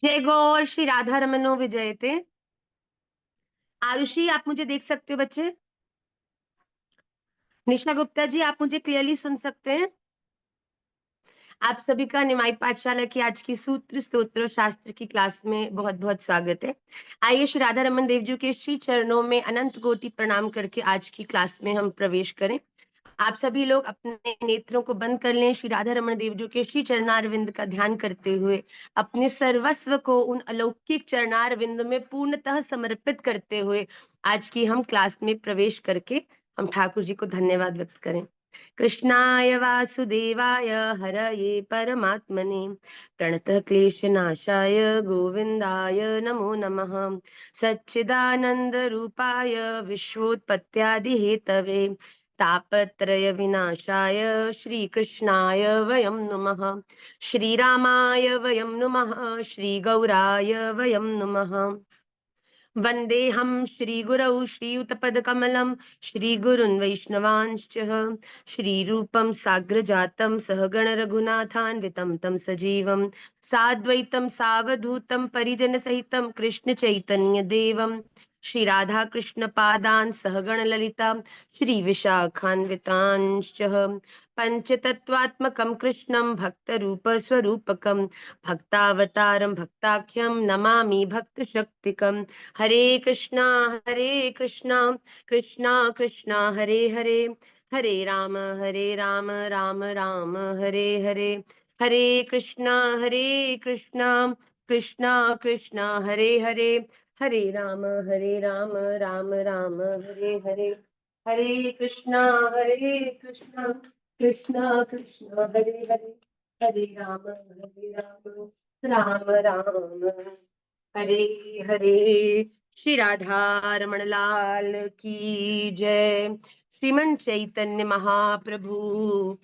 जय गौर श्री राधा रमनो विजयते। आरुषि, आप मुझे देख सकते हो बच्चे? निशा गुप्ता जी, आप मुझे क्लियरली सुन सकते हैं? आप सभी का निमाई पाठशाला की आज की सूत्र स्तोत्र शास्त्र की क्लास में बहुत बहुत स्वागत है। आइए श्री राधा रमन देव जी के श्री चरणों में अनंत कोटि प्रणाम करके आज की क्लास में हम प्रवेश करें। आप सभी लोग अपने नेत्रों को बंद कर लें। श्री राधा रमन देव जी के श्री चरणारविंद का ध्यान करते हुए अपने सर्वस्व को उन अलौकिक चरणारविंद में पूर्णतः समर्पित करते हुए आज की हम क्लास में प्रवेश करके हम ठाकुर जी को धन्यवाद व्यक्त करें। कृष्णाय वासुदेवाय हरये परमात्मने प्रणतः क्लेशनाशाय गोविन्दाय नमो नमः। सच्चिदानंद रूपाय विश्वोत्पत्त्यादिहेतवे तापत्रय विनाशाय श्रीकृष्णाय वयं नुमः। श्रीरामाय वयं नुमः। श्रीगौराय वयं नुमः। वन्देऽहं श्रीगुरौ श्रीयुतपदकमलं श्रीगुरुन् वैष्णवांश्च श्रीरूपं साग्रजातं सहगण रघुनाथान्वितं तं सजीवं साद्वैतं सावधूतं परिजनसहितं कृष्ण चैतन्य देवं श्री राधा कृष्ण पादान् सहगण ललिता श्री विशाखान्वितांश्च पंचतत्वात्मकं कृष्णं भक्तरूप स्वरूपकं भक्तावतारं भक्ताख्यं नमामि भक्तशक्तिकं। हरे कृष्णा कृष्णा कृष्णा हरे हरे, हरे राम राम राम हरे हरे। हरे कृष्णा कृष्णा कृष्णा हरे हरे, हरे राम राम राम हरे हरे। हरे कृष्णा कृष्णा कृष्णा हरे हरे, हरे राम राम राम हरे हरे। श्री राधा रमण लाल की जय। श्रीमन चैतन्य महाप्रभु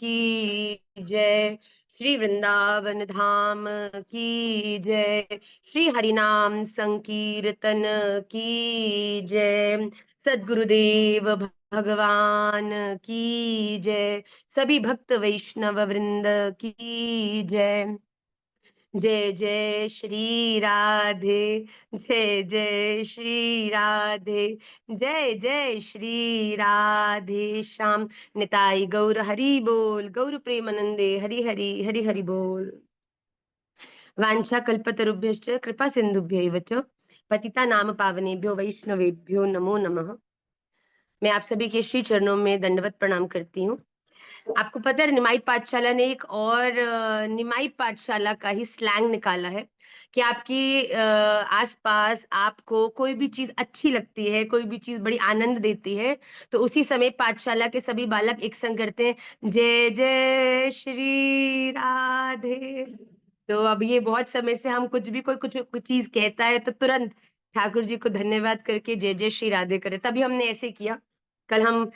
की जय। श्री वृंदावन धाम की जय। श्री हरिनाम संकीर्तन की जय। सद्गुरुदेव भगवान की जय। सभी भक्त वैष्णव वृंद की जय। जय जय श्री राधे, जय जय श्री राधे, जय जय श्री राधे श्याम। निताई गौर हरि बोल, गौर प्रेमानंदे हरि हरि हरि हरि बोल। वांछा कल्पतरुभ्यश्च कृपा सिंधुभ्यैव च पतिता नाम पावनेभ्यो वैष्णवेभ्यो नमो नमः। मैं आप सभी के श्री चरणों में दंडवत प्रणाम करती हूँ। आपको पता है निमाई पाठशाला ने एक और निमाई पाठशाला का ही स्लैंग निकाला है कि आपकी आसपास आपको कोई भी चीज अच्छी लगती है, कोई भी चीज बड़ी आनंद देती है, तो उसी समय पाठशाला के सभी बालक एक संग करते हैं जय जय श्री राधे। तो अब ये बहुत समय से हम कुछ भी कुछ चीज कहता है तो तुरंत ठाकुर जी को धन्यवाद करके जय जय श्री राधे करें। तभी हमने ऐसे किया। कल हम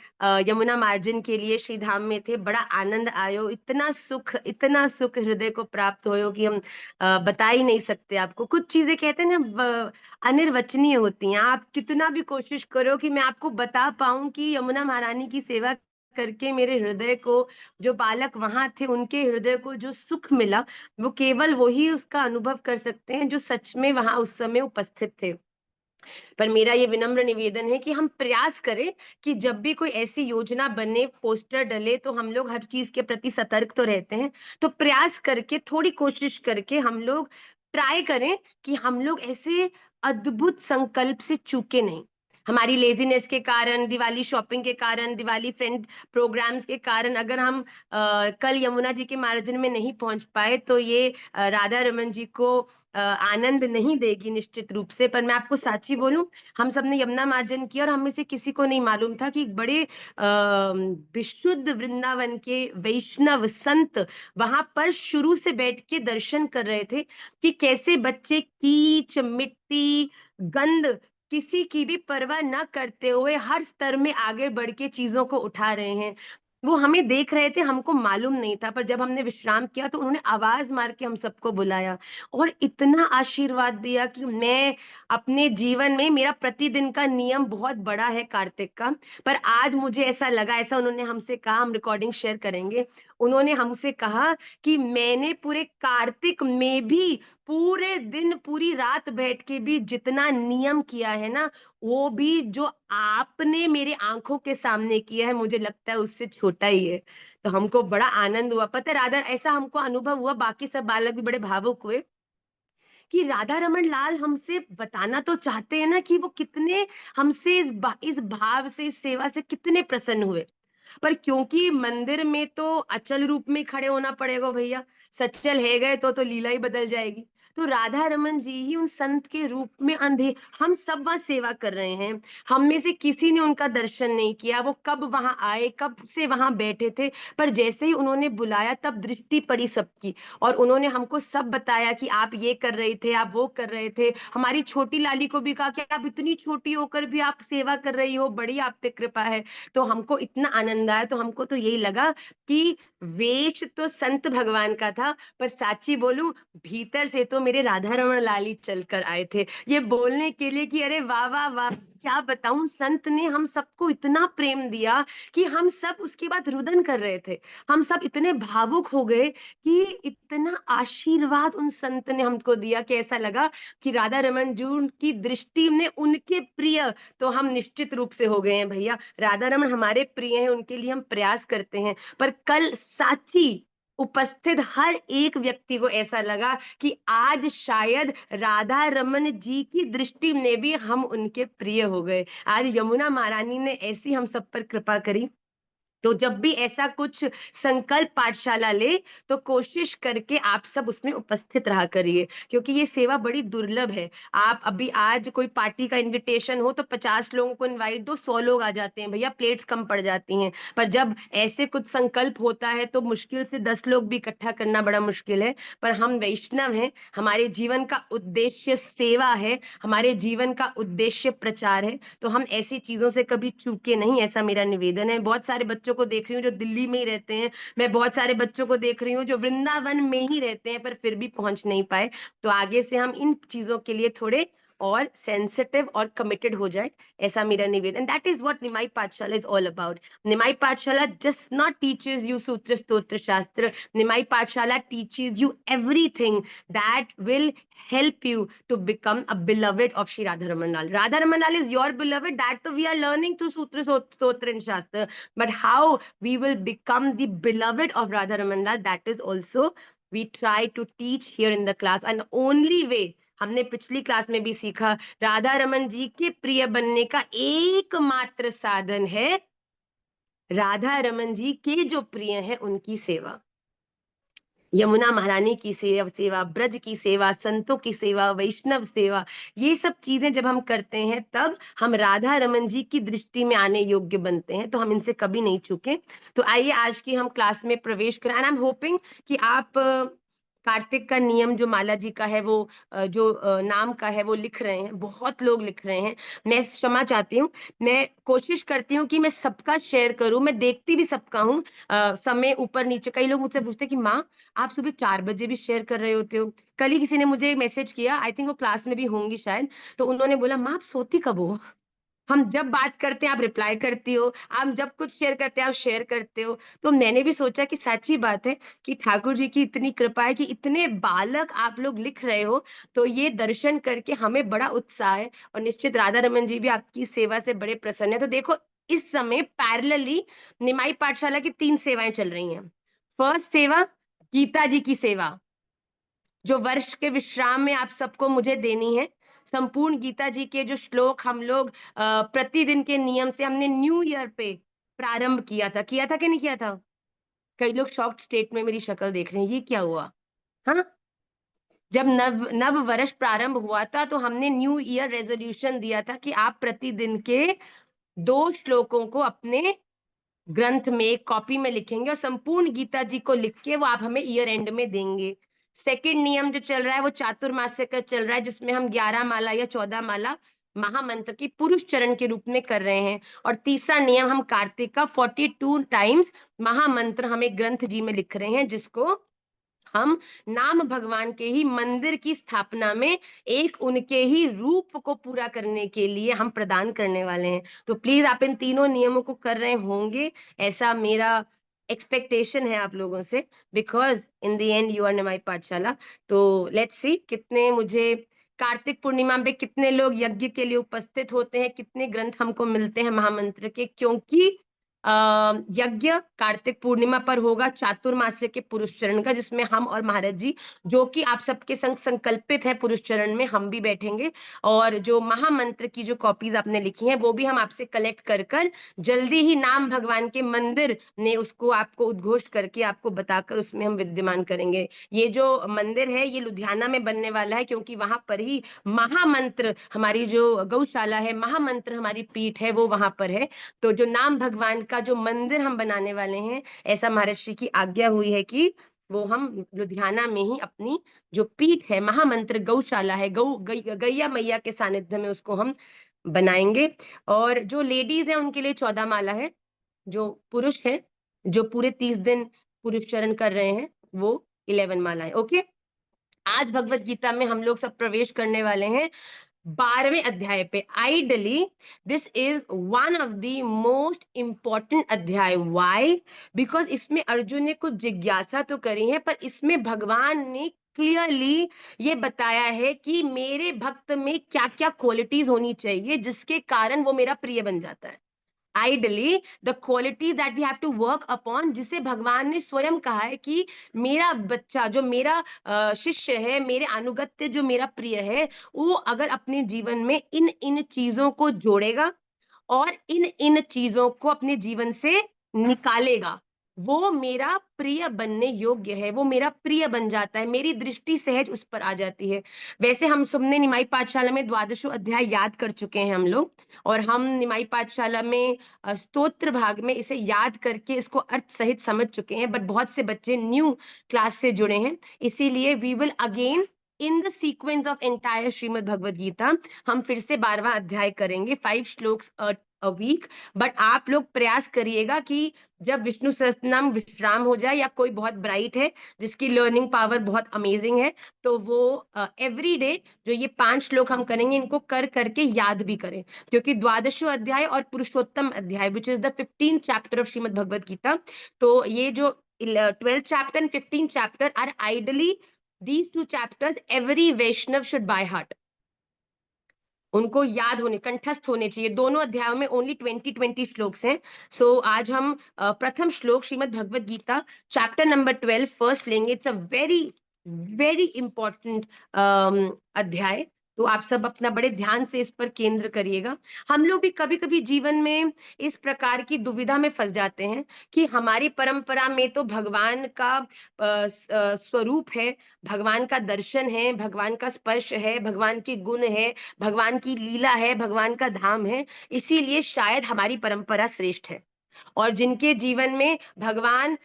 यमुना मार्जन के लिए श्री धाम में थे। बड़ा आनंद आयो, इतना सुख हृदय को प्राप्त होयो कि हम बता ही नहीं सकते आपको। कुछ चीजें कहते हैं ना अनिर्वचनीय होती हैं। आप कितना भी कोशिश करो कि मैं आपको बता पाऊं कि यमुना महारानी की सेवा करके मेरे हृदय को, जो बालक वहां थे उनके हृदय को जो सुख मिला, वो केवल वही उसका अनुभव कर सकते हैं जो सच में वहां उस समय उपस्थित थे। पर मेरा ये विनम्र निवेदन है कि हम प्रयास करें कि जब भी कोई ऐसी योजना बने, पोस्टर डले, तो हम लोग हर चीज के प्रति सतर्क तो रहते हैं। तो प्रयास करके, थोड़ी कोशिश करके हम लोग ट्राई करें कि हम लोग ऐसे अद्भुत संकल्प से चूके नहीं। हमारी लेजीनेस के कारण, दिवाली शॉपिंग के कारण, दिवाली फ्रेंड प्रोग्राम्स के कारण अगर हम कल यमुना जी के मार्जन में नहीं पहुंच पाए तो ये राधा रमन जी को आनंद नहीं देगी निश्चित रूप से। पर मैं आपको साची बोलूं, हम सबने यमुना मार्जन किया और हम में से किसी को नहीं मालूम था कि बड़े विशुद्ध वृंदावन के वैष्णव संत वहां पर शुरू से बैठ के दर्शन कर रहे थे कि कैसे बच्चे कीच मिट्टी गंध किसी की भी परवाह न करते हुए हर स्तर में आगे बढ़ के चीजों को उठा रहे हैं। वो हमें देख रहे थे, हमको मालूम नहीं था, पर जब हमने विश्राम किया तो उन्होंने आवाज मार के हम सबको बुलाया और इतना आशीर्वाद दिया कि मैं अपने जीवन में, मेरा प्रतिदिन का नियम बहुत बड़ा है कार्तिक का, पर आज मुझे ऐसा लगा, ऐसा उन्होंने हमसे कहा, हम रिकॉर्डिंग शेयर करेंगे, उन्होंने हमसे कहा कि मैंने पूरे कार्तिक में भी पूरे दिन पूरी रात बैठ के भी जितना नियम किया है ना, वो भी जो आपने मेरी आंखों के सामने किया है, मुझे लगता है उससे छोटा ही है। तो हमको बड़ा आनंद हुआ। पता है राधा, ऐसा हमको अनुभव हुआ, बाकी सब बालक भी बड़े भावुक हुए कि राधा रमन लाल हमसे बताना तो चाहते हैं ना कि वो कितने हमसे इस भाव से, इस सेवा से कितने प्रसन्न हुए। पर क्योंकि मंदिर में तो अचल रूप में खड़े होना पड़ेगा भैया, सचल है गए तो लीला ही बदल जाएगी। तो राधा रमन जी ही उन संत के रूप में अंधे, हम सब वहां सेवा कर रहे हैं, हम में से किसी ने उनका दर्शन नहीं किया, वो कब वहां आए, कब से वहां बैठे थे, पर जैसे ही उन्होंने बुलाया तब दृष्टि पड़ी सबकी, और उन्होंने हमको सब बताया कि आप ये कर रहे थे, आप वो कर रहे थे। हमारी छोटी लाली को भी कहा कि आप इतनी छोटी होकर भी आप सेवा कर रही हो, बड़ी आप पे कृपा है। तो हमको इतना आनंद आया, तो हमको तो यही लगा कि वेश तो संत भगवान का था, पर साची बोलूं, भीतर से तो मेरे राधा रमन लाल ही चल कर आए थे, ये बोलने के लिए कि अरे वाह वाह वाह, क्या बताऊं, संत ने हम सबको इतना प्रेम दिया कि हम सब उसके बाद रुदन कर रहे थे। हम सब इतने भावुक हो गए कि इतना आशीर्वाद उन संत ने हमको दिया कि ऐसा लगा कि राधा रमन जी की दृष्टि में उनके प्रिय तो हम निश्चित रूप से हो गए हैं भैया। राधा रमन हमारे प्रिय हैं, उनके लिए हम प्रयास करते हैं, पर कल साची उपस्थित हर एक व्यक्ति को ऐसा लगा कि आज शायद राधा रमन जी की दृष्टि में भी हम उनके प्रिय हो गए। आज यमुना महारानी ने ऐसी हम सब पर कृपा करी। तो जब भी ऐसा कुछ संकल्प पाठशाला ले, तो कोशिश करके आप सब उसमें उपस्थित रहा करिए, क्योंकि ये सेवा बड़ी दुर्लभ है। आप अभी आज कोई पार्टी का इनविटेशन हो तो 50 लोगों को इनवाइट दो, 100 लोग आ जाते हैं भैया, प्लेट्स कम पड़ जाती हैं। पर जब ऐसे कुछ संकल्प होता है तो मुश्किल से 10 लोग भी इकट्ठा करना बड़ा मुश्किल है। पर हम वैष्णव हैं, हमारे जीवन का उद्देश्य सेवा है, हमारे जीवन का उद्देश्य प्रचार है, तो हम ऐसी चीजों से कभी चूके नहीं, ऐसा मेरा निवेदन है। बहुत सारे बच्चों को देख रही हूँ जो दिल्ली में ही रहते हैं, मैं बहुत सारे बच्चों को देख रही हूँ जो वृंदावन में ही रहते हैं पर फिर भी पहुंच नहीं पाए। तो आगे से हम इन चीजों के लिए थोड़े और सेंसिटिव और कमिटेड हो जाए, ऐसा मेरा निवेदन। दैट इज व्हाट निमाई पाठशाला इज ऑल अबाउट। निमाई पाठशाला जस्ट नॉट टीचेस यू सूत्र स्तोत्र शास्त्र, निमाई पाठशाला teaches you everything that will help you to become a beloved of Shri Radharaman Lal. Radharaman Lal is your beloved, that we are learning through Sutra, Stotra and Shastra. But how we will become the beloved of Radharaman Lal, that is also we try to teach here in the class. And only way, हमने पिछली class में भी सीखा, राधा रमन जी के प्रिय बनने का एकमात्र साधन है राधा रमन जी के जो प्रिय हैं उनकी सेवा। यमुना महारानी की सेवा, ब्रज की सेवा, संतों की सेवा, वैष्णव सेवा, ये सब चीजें जब हम करते हैं तब हम राधा रमन जी की दृष्टि में आने योग्य बनते हैं। तो हम इनसे कभी नहीं चूके। तो आइए आज की हम क्लास में प्रवेश करें, एंड आई एम होपिंग कि आप कार्तिक का नियम जो माला जी का है वो जो नाम का है वो लिख रहे हैं, बहुत लोग लिख रहे हैं। मैं क्षमा चाहती हूँ, मैं कोशिश करती हूँ कि मैं सबका शेयर करूं, मैं देखती भी सबका हूँ। समय ऊपर नीचे, कई लोग मुझसे पूछते हैं कि माँ आप सुबह 4 बजे भी शेयर कर रहे होते हो। कल ही किसी ने मुझे मैसेज किया, आई थिंक वो क्लास में भी होंगी शायद, तो उन्होंने बोला माँ आप सोती कब हो, हम जब बात करते हैं आप रिप्लाई करती हो, हम जब कुछ शेयर करते हैं आप शेयर करते हो। तो मैंने भी सोचा कि सच्ची बात है कि ठाकुर जी की इतनी कृपा है कि इतने बालक आप लोग लिख रहे हो, तो ये दर्शन करके हमें बड़ा उत्साह है, और निश्चित राधा रमन जी भी आपकी सेवा से बड़े प्रसन्न है। तो देखो, इस समय पैरेलली निमाई पाठशाला की 3 सेवाएं चल रही हैं। फर्स्ट सेवा गीता जी की सेवा, जो वर्ष के विश्राम में आप सबको मुझे देनी है। संपूर्ण गीता जी के जो श्लोक हम लोग प्रतिदिन के नियम से हमने न्यू ईयर पे प्रारंभ किया था कि नहीं किया था? कई लोग शॉक्ड स्टेट में मेरी शक्ल देख रहे हैं, ये क्या हुआ? हाँ, जब नव नव वर्ष प्रारंभ हुआ था तो हमने न्यू ईयर रेजोल्यूशन दिया था कि आप प्रतिदिन के 2 श्लोकों को अपने ग्रंथ में एक कॉपी में लिखेंगे और संपूर्ण गीता जी को लिख के वो आप हमें ईयर एंड में देंगे। सेकंड नियम जो चल रहा है वो चातुर्मास्य का चल रहा है, जिसमें हम 11 माला या 14 माला महामंत्र की पुरुष चरण के रूप में कर रहे हैं। और तीसरा नियम हम कार्तिक का 42 टाइम्स महामंत्र हम एक ग्रंथ जी में लिख रहे हैं, जिसको हम नाम भगवान के ही मंदिर की स्थापना में एक उनके ही रूप को पूरा करने के लिए हम प्रदान करने वाले हैं। तो प्लीज आप इन तीनों नियमों को कर रहे होंगे, ऐसा मेरा एक्सपेक्टेशन है आप लोगों से, because in the end you are Nimai Pathshala. तो लेट्स सी कितने मुझे कार्तिक पूर्णिमा पे कितने लोग यज्ञ के लिए उपस्थित होते हैं, कितने ग्रंथ हमको मिलते हैं महामंत्र के, क्योंकि यज्ञ कार्तिक पूर्णिमा पर होगा चातुर्मास्य के पुरुष चरण का, जिसमें हम और महाराज जी जो कि आप सबके संग संकल्पित है पुरुष चरण में, हम भी बैठेंगे। और जो महामंत्र की जो कॉपीज आपने लिखी हैं वो भी हम आपसे कलेक्ट कर कर जल्दी ही नाम भगवान के मंदिर ने उसको आपको उद्घोष करके आपको बताकर उसमें हम विद्यमान करेंगे। ये जो मंदिर है ये लुधियाना में बनने वाला है, क्योंकि वहां पर ही महामंत्र, हमारी जो गौशाला है, महामंत्र हमारी पीठ है वो वहां पर है। तो जो नाम भगवान का जो मंदिर हम बनाने वाले हैं, ऐसा महर्षि की आज्ञा हुई है कि वो हम लुधियाना में ही अपनी जो पीठ है, महामंत्र गौशाला है, गैया मैया के सानिध्य में उसको हम बनाएंगे। और जो लेडीज है उनके लिए 14 माला है, जो पुरुष है जो पूरे 30 दिन पुरुष चरण कर रहे हैं वो 11 माला है। ओके, आज भगवत गीता में हम लोग सब प्रवेश करने वाले हैं 12वें अध्याय पे। Ideally this is one of the most important अध्याय। व्हाई? बिकॉज इसमें अर्जुन ने कुछ जिज्ञासा तो करी है, पर इसमें भगवान ने क्लियरली ये बताया है कि मेरे भक्त में क्या क्या क्वालिटीज होनी चाहिए जिसके कारण वो मेरा प्रिय बन जाता है। Ideally the qualities that we have to work upon, जिसे भगवान ने स्वयं कहा है कि मेरा बच्चा जो मेरा शिष्य है, मेरे अनुगत्य जो मेरा प्रिय है, वो अगर अपने जीवन में इन इन चीजों को जोड़ेगा और इन इन चीजों को अपने जीवन से निकालेगा, वो मेरा प्रिय बनने योग्य है, वो मेरा प्रिय बन जाता है, मेरी दृष्टि सहज उस पर आ जाती है। वैसे हम सबने निमाई पाठशाला में द्वादशो अध्याय याद कर चुके हैं हम लोग, और हम निमाई पाठशाला में स्तोत्र भाग में इसे याद करके इसको अर्थ सहित समझ चुके हैं, बट बहुत से बच्चे न्यू क्लास से जुड़े हैं, इसीलिए we will again in the sequence of entire Shrimad Bhagavad Gita हम फिर से 12वां अध्याय करेंगे, 5 श्लोक्स अ वीक। बट आप लोग प्रयास करिएगा कि जब विष्णु सहस्त्रनाम विश्राम हो जाए, या कोई बहुत ब्राइट है जिसकी लर्निंग पावर बहुत अमेजिंग है, तो वो एवरी डे जो ये 5 श्लोक हम करेंगे इनको कर करके याद भी करें, क्योंकि द्वादशो अध्याय और पुरुषोत्तम अध्याय which is the 15th chapter of Shrimad Bhagavad Gita, तो ये जो 12th chapter and 15th chapter are ideally these 2 chapters every Vaishnav should by heart, उनको याद होने, कंठस्थ होने चाहिए। दोनों अध्यायों में ओनली 20 श्लोक्स हैं। सो आज हम प्रथम श्लोक Shrimad Bhagavad Gita chapter number 12 first लेंगे। It's a very very important अध्याय, तो आप सब अपना बड़े ध्यान से इस पर केंद्र करिएगा। हम लोग भी कभी कभी जीवन में इस प्रकार की दुविधा में फंस जाते हैं कि हमारी परंपरा में तो भगवान का स्वरूप है, भगवान का दर्शन है, भगवान का स्पर्श है, भगवान के गुण है, भगवान की लीला है, भगवान का धाम है, इसीलिए शायद हमारी परंपरा श्रेष्ठ है। और जिनके जीवन में भगवान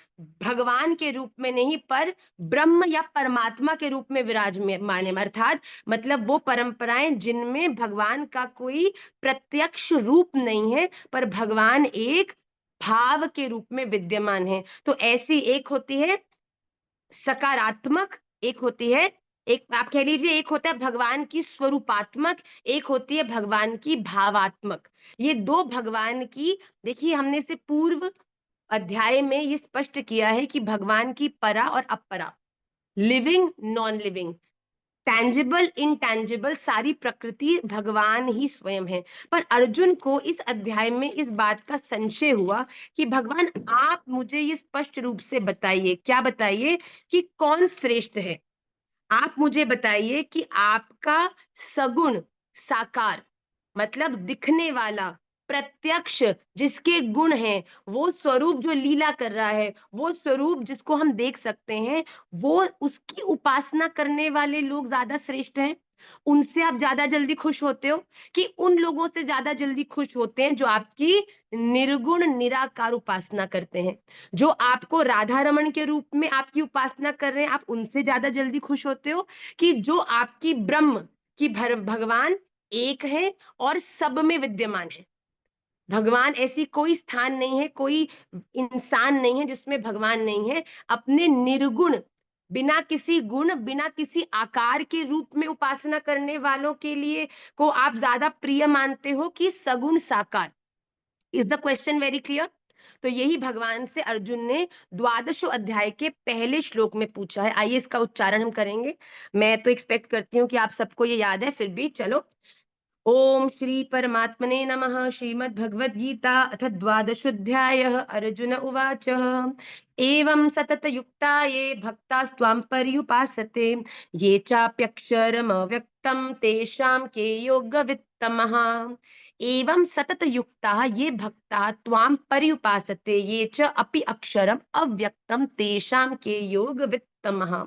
भगवान के रूप में नहीं पर ब्रह्म या परमात्मा के रूप में विराजमान है, अर्थात मतलब वो परंपराएं जिनमें भगवान का कोई प्रत्यक्ष रूप नहीं है पर भगवान एक भाव के रूप में विद्यमान है, तो ऐसी एक होती है सकारात्मक, एक होती है, एक आप कह लीजिए एक होता है भगवान की स्वरूपात्मक, एक होती है भगवान की भावात्मक। ये दो भगवान की, देखिए हमने इसे पूर्व अध्याय में ये स्पष्ट किया है कि भगवान की परा और अपरा, living non living, tangible intangible, सारी प्रकृति भगवान ही स्वयं है। पर अर्जुन को इस अध्याय में इस बात का संशय हुआ कि भगवान आप मुझे ये स्पष्ट रूप से बताइए, क्या बताइए कि कौन श्रेष्ठ है। आप मुझे बताइए कि आपका सगुण साकार, मतलब दिखने वाला प्रत्यक्ष जिसके गुण हैं, वो स्वरूप जो लीला कर रहा है, वो स्वरूप जिसको हम देख सकते हैं, वो उसकी उपासना करने वाले लोग ज्यादा श्रेष्ठ हैं, उनसे आप ज्यादा जल्दी खुश होते हो, कि उन लोगों से ज्यादा जल्दी खुश होते हैं जो आपकी निर्गुण निराकार उपासना करते हैं, जो आपको राधा रमन के रूप में आपकी उपासना कर रहे हैं, आप उनसे ज्यादा जल्दी खुश होते हो, कि जो आपकी ब्रह्म की भगवान एक है और सब में विद्यमान है। भगवान ऐसी कोई स्थान नहीं है, कोई इंसान नहीं है जिसमें भगवान नहीं है। अपने निर्गुण, बिना किसी गुण, बिना किसी आकार के रूप में उपासना करने वालों के लिए को आप ज्यादा प्रिय मानते हो कि सगुण साकार? Is the question very clear? तो यही भगवान से अर्जुन ने द्वादशो अध्याय के पहले श्लोक में पूछा है। आइए इसका उच्चारण हम करेंगे। मैं तो एक्सपेक्ट करती हूँ कि आप सबको ये याद है, फिर भी चलो। ओम श्री परमात्मने नमः। श्रीमद् भगवद गीता अथ द्वादशोऽध्यायः। अर्जुन उवाच एवं सतत युक्ता ये भक्तास्त्वां पर्युपासते ये चाप्यक्षरमव्यक्तं तेषां के योगवित्तमः। एवं सतत युक्ता ये भक्ता त्वां पर्युपासते ये च अपि अक्षरम अव्यक्तम तेषां के योगवित्तमः।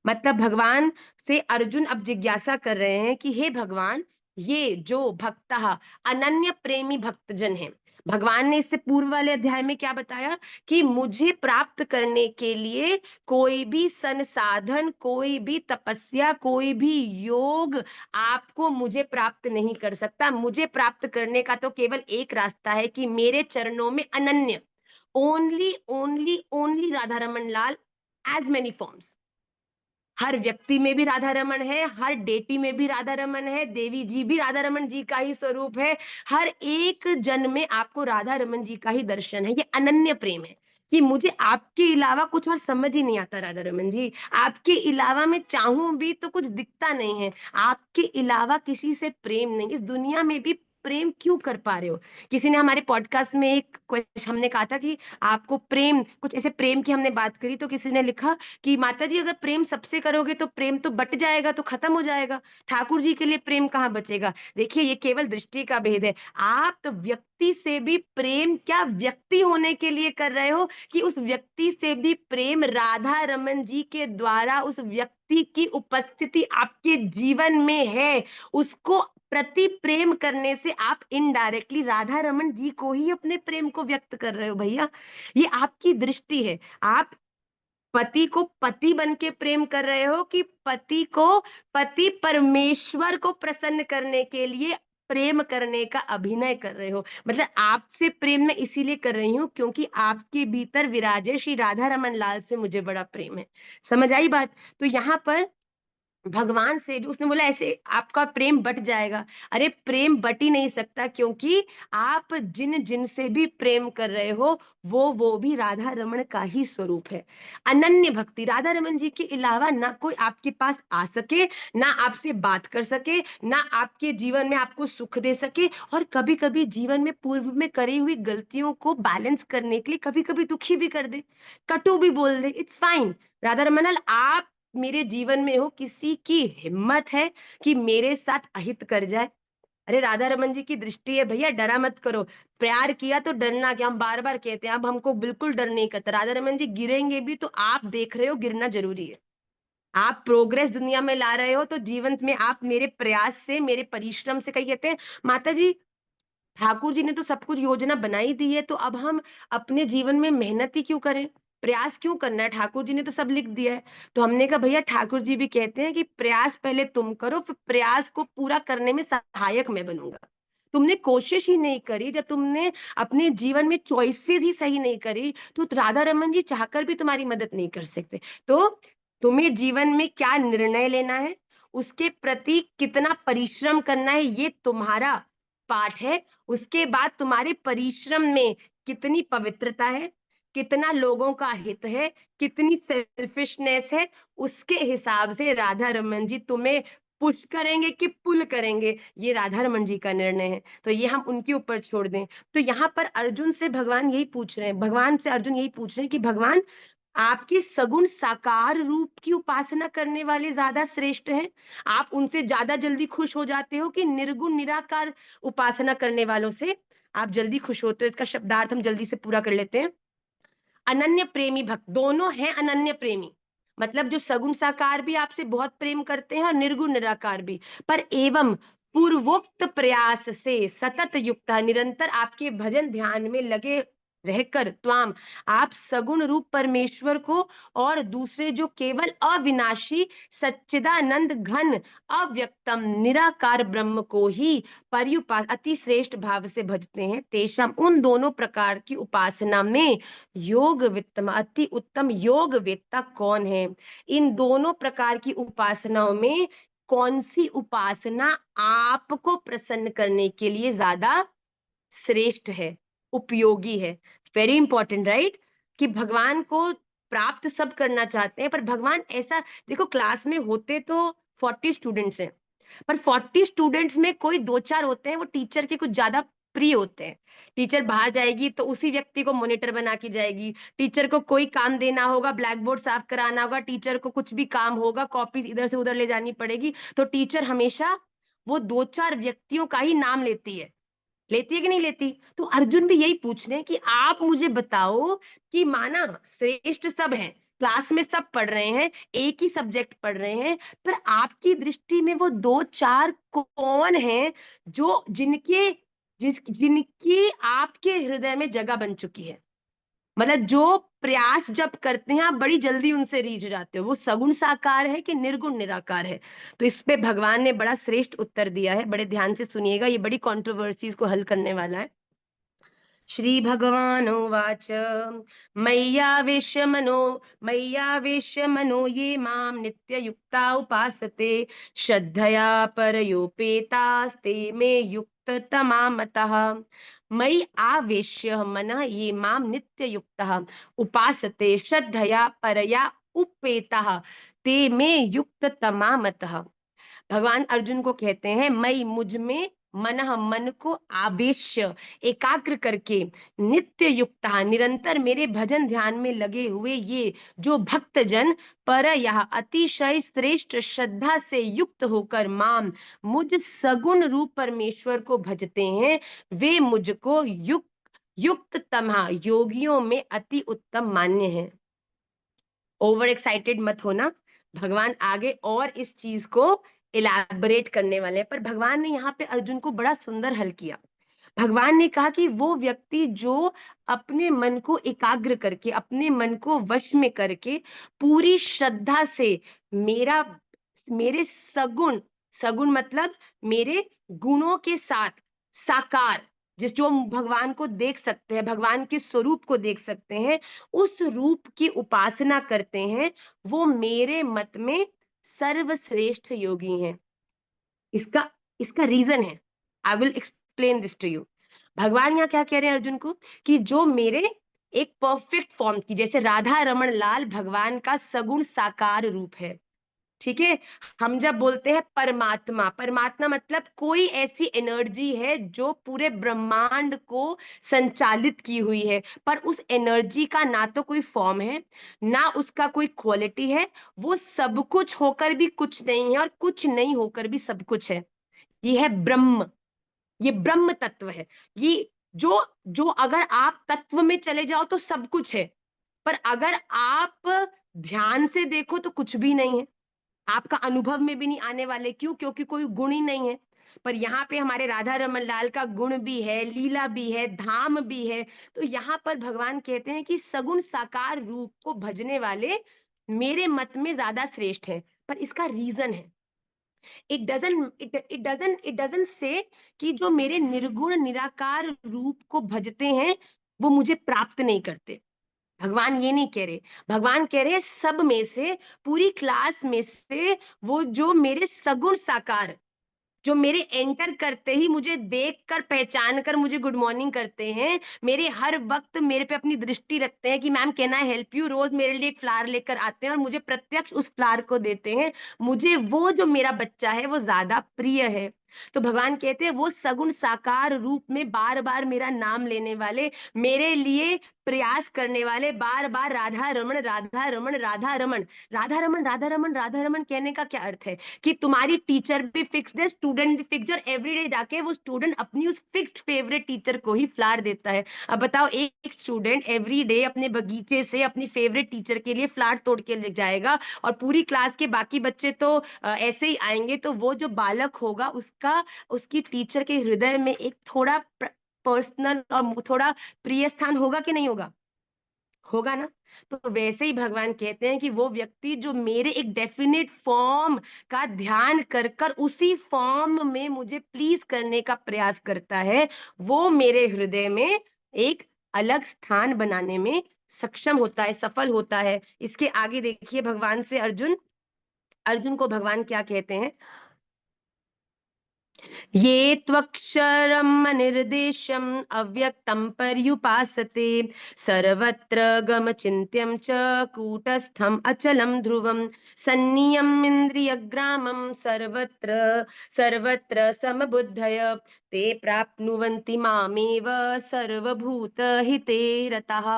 मतलब भगवान से अर्जुन अब जिज्ञासा कर रहे हैं कि हे भगवान, ये जो भक्ता अनन्य प्रेमी भक्तजन हैं, भगवान ने इससे पूर्व वाले अध्याय में क्या बताया कि मुझे प्राप्त करने के लिए कोई भी संसाधन, कोई भी तपस्या, कोई भी योग आपको मुझे प्राप्त नहीं कर सकता। मुझे प्राप्त करने का तो केवल एक रास्ता है कि मेरे चरणों में अनन्य, only only only Radha Raman Lal, as many forms. हर व्यक्ति में भी राधा रमन है, हर डेटी में भी राधा रमन है, देवी जी भी राधा रमन जी का ही स्वरूप है। हर एक जन में आपको राधा रमन जी का ही दर्शन है। ये अनन्य प्रेम है कि मुझे आपके अलावा कुछ और समझ ही नहीं आता। राधा रमन जी, आपके अलावा मैं चाहूं भी तो कुछ दिखता नहीं है। आपके अलावा किसी से प्रेम नहीं। इस दुनिया में भी प्रेम क्यों कर पा रहे हो? किसी ने हमारे पॉडकास्ट में एक क्वेश्चन, हमने कहा था कि आपको प्रेम, कुछ ऐसे प्रेम की हमने बात करी, तो किसी ने लिखा कि माता जी अगर प्रेम सबसे करोगे तो प्रेम तो बट जाएगा, तो खत्म हो जाएगा, ठाकुर जी के लिए प्रेम कहाँ बचेगा। देखिए ये केवल दृष्टि का भेद है। आप तो व्यक्ति से भी प्रेम क्या व्यक्ति होने के लिए कर रहे हो कि उस व्यक्ति से भी प्रेम राधा रमन जी के द्वारा उस व्यक्ति की उपस्थिति आपके जीवन में है, उसको प्रति प्रेम करने से आप इनडायरेक्टली राधा रमन जी को ही अपने प्रेम को व्यक्त कर रहे हो भैया। ये आपकी दृष्टि है। आप पति को पति बन के प्रेम कर रहे हो कि पति को, पति परमेश्वर को प्रसन्न करने के लिए प्रेम करने का अभिनय कर रहे हो। मतलब आपसे प्रेम मैं इसीलिए कर रही हूँ क्योंकि आपके भीतर विराजे श्री राधा रमन लाल से मुझे बड़ा प्रेम है। समझ आई बात? तो यहाँ पर भगवान से भी उसने बोला ऐसे आपका प्रेम बट जाएगा। अरे प्रेम बट ही नहीं सकता क्योंकि आप जिन जिन से भी प्रेम कर रहे हो वो भी राधा रमन का ही स्वरूप है। अनन्य भक्ति, राधा रमन जी के अलावा ना कोई आपके पास आ सके, ना आपसे बात कर सके, ना आपके जीवन में आपको सुख दे सके, और कभी कभी जीवन में पूर्व में करी हुई गलतियों को बैलेंस करने के लिए कभी कभी दुखी भी कर दे, कटु भी बोल दे। It's fine. राधा रमन, आप मेरे जीवन में हो, किसी की हिम्मत है कि मेरे साथ अहित कर जाए? अरे राधा रमन जी की दृष्टि है भैया, डरा मत करो। प्यार किया तो डरना क्या, हम बार बार कहते हैं। अब हमको बिल्कुल डर नहीं करता। राधा रमन जी गिरेंगे भी तो आप देख रहे हो, गिरना जरूरी है। आप प्रोग्रेस दुनिया में ला रहे हो तो जीवन में आप मेरे प्रयास से, मेरे परिश्रम से, कहीं कहते हैं माता जी ठाकुर जी ने तो सब कुछ योजना बनाई दी है, तो अब हम अपने जीवन में मेहनत ही क्यों करें, प्रयास क्यों करना है? ठाकुर जी ने तो सब लिख दिया है। तो हमने कहा भैया ठाकुर जी भी कहते हैं कि प्रयास पहले तुम करो, फिर प्रयास को पूरा करने में सहायक मैं बनूंगा। तुमने कोशिश ही नहीं करी, जब तुमने अपने जीवन में चॉइसेस ही सही नहीं करी, तो राधा रमन जी चाहकर भी तुम्हारी मदद नहीं कर सकते। तो तुम्हें जीवन में क्या निर्णय लेना है, उसके प्रति कितना परिश्रम करना है, ये तुम्हारा पाठ है। उसके बाद तुम्हारे परिश्रम में कितनी पवित्रता है, कितना लोगों का हित है, कितनी सेल्फिशनेस है, उसके हिसाब से राधा रमन जी तुम्हें पुश करेंगे कि पुल करेंगे, ये राधा रमन जी का निर्णय है। तो ये हम उनके ऊपर छोड़ दें। तो यहाँ पर अर्जुन से भगवान यही पूछ रहे हैं, भगवान से अर्जुन यही पूछ रहे हैं कि भगवान, आपके सगुण साकार रूप की उपासना करने वाले ज्यादा श्रेष्ठ हैं? आप उनसे ज्यादा जल्दी खुश हो जाते हो कि निर्गुण निराकार उपासना करने वालों से आप जल्दी खुश होते हो? इसका शब्दार्थ हम जल्दी से पूरा कर लेते हैं। अनन्य प्रेमी भक्त दोनों हैं, अनन्य प्रेमी मतलब जो सगुण साकार भी आपसे बहुत प्रेम करते हैं और निर्गुण निराकार भी। पर एवं पूर्वोक्त प्रयास से सतत युक्त, निरंतर आपके भजन ध्यान में लगे रहकर त्वाम, आप सगुण रूप परमेश्वर को और दूसरे जो केवल अविनाशी सच्चिदानंद घन अव्यक्तम निराकार ब्रह्म को ही पर्युपास अति श्रेष्ठ भाव से भजते हैं। तेषाम, उन दोनों प्रकार की उपासना में योग वित्तम, अति उत्तम योग वेत्ता कौन है? इन दोनों प्रकार की उपासनाओं में कौन सी उपासना आपको प्रसन्न करने के लिए ज्यादा श्रेष्ठ है, उपयोगी है। Very important, right? कि भगवान को प्राप्त सब करना चाहते हैं, पर भगवान ऐसा, देखो क्लास में होते तो 40 स्टूडेंट्स हैं, पर 40 स्टूडेंट्स में कोई दो चार होते हैं वो टीचर के कुछ ज्यादा प्रिय होते हैं। टीचर बाहर जाएगी तो उसी व्यक्ति को मॉनिटर बना के जाएगी। टीचर को कोई काम देना होगा, ब्लैक बोर्ड साफ कराना होगा, टीचर को कुछ भी काम होगा, कॉपीज इधर से उधर ले जानी पड़ेगी, तो टीचर हमेशा वो दो चार व्यक्तियों का ही नाम लेती है। लेती है कि नहीं लेती? तो अर्जुन भी यही पूछ रहे हैं कि आप मुझे बताओ कि माना श्रेष्ठ सब हैं, क्लास में सब पढ़ रहे हैं, एक ही सब्जेक्ट पढ़ रहे हैं, पर आपकी दृष्टि में वो दो चार कौन हैं जो जिनकी आपके हृदय में जगह बन चुकी है? मतलब जो प्रयास जब करते हैं आप बड़ी जल्दी उनसे रीझ जाते हो, वो सगुण साकार है कि निर्गुण निराकार है? तो इस पे भगवान ने बड़ा श्रेष्ठ उत्तर दिया है, बड़े ध्यान से सुनिएगा, ये बड़ी कंट्रोवर्सीज को हल करने वाला है। श्री भगवानुवाच मय्यावेश्य मनो ये माम नित्ययुक्ता उपासते श्रद्धया परयोपेतास्ते मे युक्ततमा मतः। मयि आवेश्य मनः ये माम नित्ययुक्तः उपासते श्रद्धया परया उपेताः ते मे युक्ततमा मतः। भगवान अर्जुन को कहते हैं, मई मुझ में मन, मन को आवेश्य एकाग्र करके, नित्य युक्त निरंतर मेरे भजन ध्यान में लगे हुए ये जो भक्त जन पर यह अतिशय श्रेष्ठ श्रद्धा से युक्त होकर माम मुझ सगुण रूप परमेश्वर को भजते हैं, वे मुझको युक्त तमहा योगियों में अति उत्तम मान्य है। ओवर एक्साइटेड मत होना, भगवान आगे और इस चीज को इलैबोरेट करने वाले हैं, पर भगवान ने यहाँ पे अर्जुन को बड़ा सुंदर हल किया। भगवान ने कहा कि वो व्यक्ति जो अपने मन को एकाग्र करके, अपने मन को वश में करके, पूरी श्रद्धा से मेरे सगुण, सगुण मतलब मेरे गुणों के साथ साकार, जिस जो भगवान को देख सकते हैं, भगवान के स्वरूप को देख सकते हैं, उस रूप की उपासना करते हैं, वो मेरे मत में सर्वश्रेष्ठ योगी हैं। इसका इसका रीजन है, I will explain this to you. भगवान यहाँ क्या कह रहे हैं अर्जुन को कि जो मेरे एक परफेक्ट फॉर्म की, जैसे राधा रमन लाल भगवान का सगुण साकार रूप है, ठीक है? हम जब बोलते हैं परमात्मा, परमात्मा मतलब कोई ऐसी एनर्जी है जो पूरे ब्रह्मांड को संचालित की हुई है, पर उस एनर्जी का ना तो कोई फॉर्म है, ना उसका कोई क्वालिटी है, वो सब कुछ होकर भी कुछ नहीं है और कुछ नहीं होकर भी सब कुछ है। ये है ब्रह्म, ये ब्रह्म तत्व है। ये जो जो अगर आप तत्व में चले जाओ तो सब कुछ है, पर अगर आप ध्यान से देखो तो कुछ भी नहीं है, आपका अनुभव में भी नहीं आने वाले। क्यों? क्योंकि कोई गुण ही नहीं है। पर यहाँ पे हमारे राधा रमन लाल का गुण भी है, लीला भी है, धाम भी है। तो यहाँ पर भगवान कहते हैं कि सगुण साकार रूप को भजने वाले मेरे मत में ज्यादा श्रेष्ठ है, पर इसका रीजन है, इट डजन से कि जो मेरे निर्गुण निराकार रूप को भजते हैं वो मुझे प्राप्त नहीं करते। भगवान ये नहीं कह रहे, भगवान कह रहे हैं सब में से, पूरी क्लास में से, वो जो मेरे सगुण साकार, जो मेरे एंटर करते ही मुझे देखकर पहचान कर मुझे गुड मॉर्निंग करते हैं, मेरे हर वक्त मेरे पे अपनी दृष्टि रखते हैं कि ma'am can I help you, रोज मेरे लिए एक फ्लावर लेकर आते हैं और मुझे प्रत्यक्ष उस फ्लावर को देते हैं, मुझे वो जो मेरा बच्चा है वो ज्यादा प्रिय है। तो भगवान कहते हैं वो सगुण साकार रूप में बार बार मेरा नाम लेने वाले, मेरे लिए प्रयास करने वाले, बार बार राधा रमन राधा रमन राधा रमन राधा रमन राधा रमन राधा रमन कहने का क्या अर्थ है? कि तुम्हारी टीचर भी फिक्स्ड है, स्टूडेंट भी फिक्स्ड है, एवरीडे जाके वो स्टूडेंट अपनी उस फिक्स्ड फेवरेट टीचर को ही फ्लावर देता है। अब बताओ, एक स्टूडेंट एवरीडे अपने बगीचे से अपनी फेवरेट टीचर के लिए फ्लावर तोड़ के ले जाएगा और पूरी क्लास के बाकी बच्चे तो ऐसे ही आएंगे, तो वो जो बालक होगा उसका, उसकी टीचर के हृदय में एक थोड़ा पर्सनल और थोड़ा प्रिय स्थान होगा कि नहीं होगा? होगा ना? तो वैसे ही भगवान कहते हैं कि वो व्यक्ति जो मेरे एक डेफिनेट फॉर्म का ध्यान कर कर उसी फॉर्म में मुझे प्लीज करने का प्रयास करता है, वो मेरे हृदय में एक अलग स्थान बनाने में सक्षम होता है, सफल होता है। इसके आगे देखिए भगवान से अर्जुन, अर्जुन को भगवान क्या कहते हैं? ये त्वक्षरम् अनिर्देश्यम् अव्यक्तं पर्युपासते सर्वत्र गमचिन्त्यं च कूटस्थम् अचलं ध्रुवम् सन्नियम् इन्द्रियग्रामं सर्वत्र सर्वत्र समबुद्धय ते प्राप्नुवन्ति मामेव सर्वभूतहिते रताः।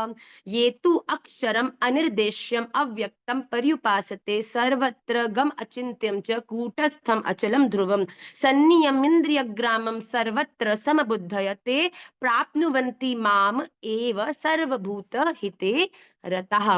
ये तु अक्षरम् अनिर्देश्यम् अव्यक्तं पर्युपासते सर्वत्र गम अचिन्त्यं च कूटस्थम् अचलं ध्रुवम् सन्नियमिन्द्रियग्रामं सर्वत्र समबुद्धयते प्राप्नुवन्ति माम एव सर्वभूत हिते रतः।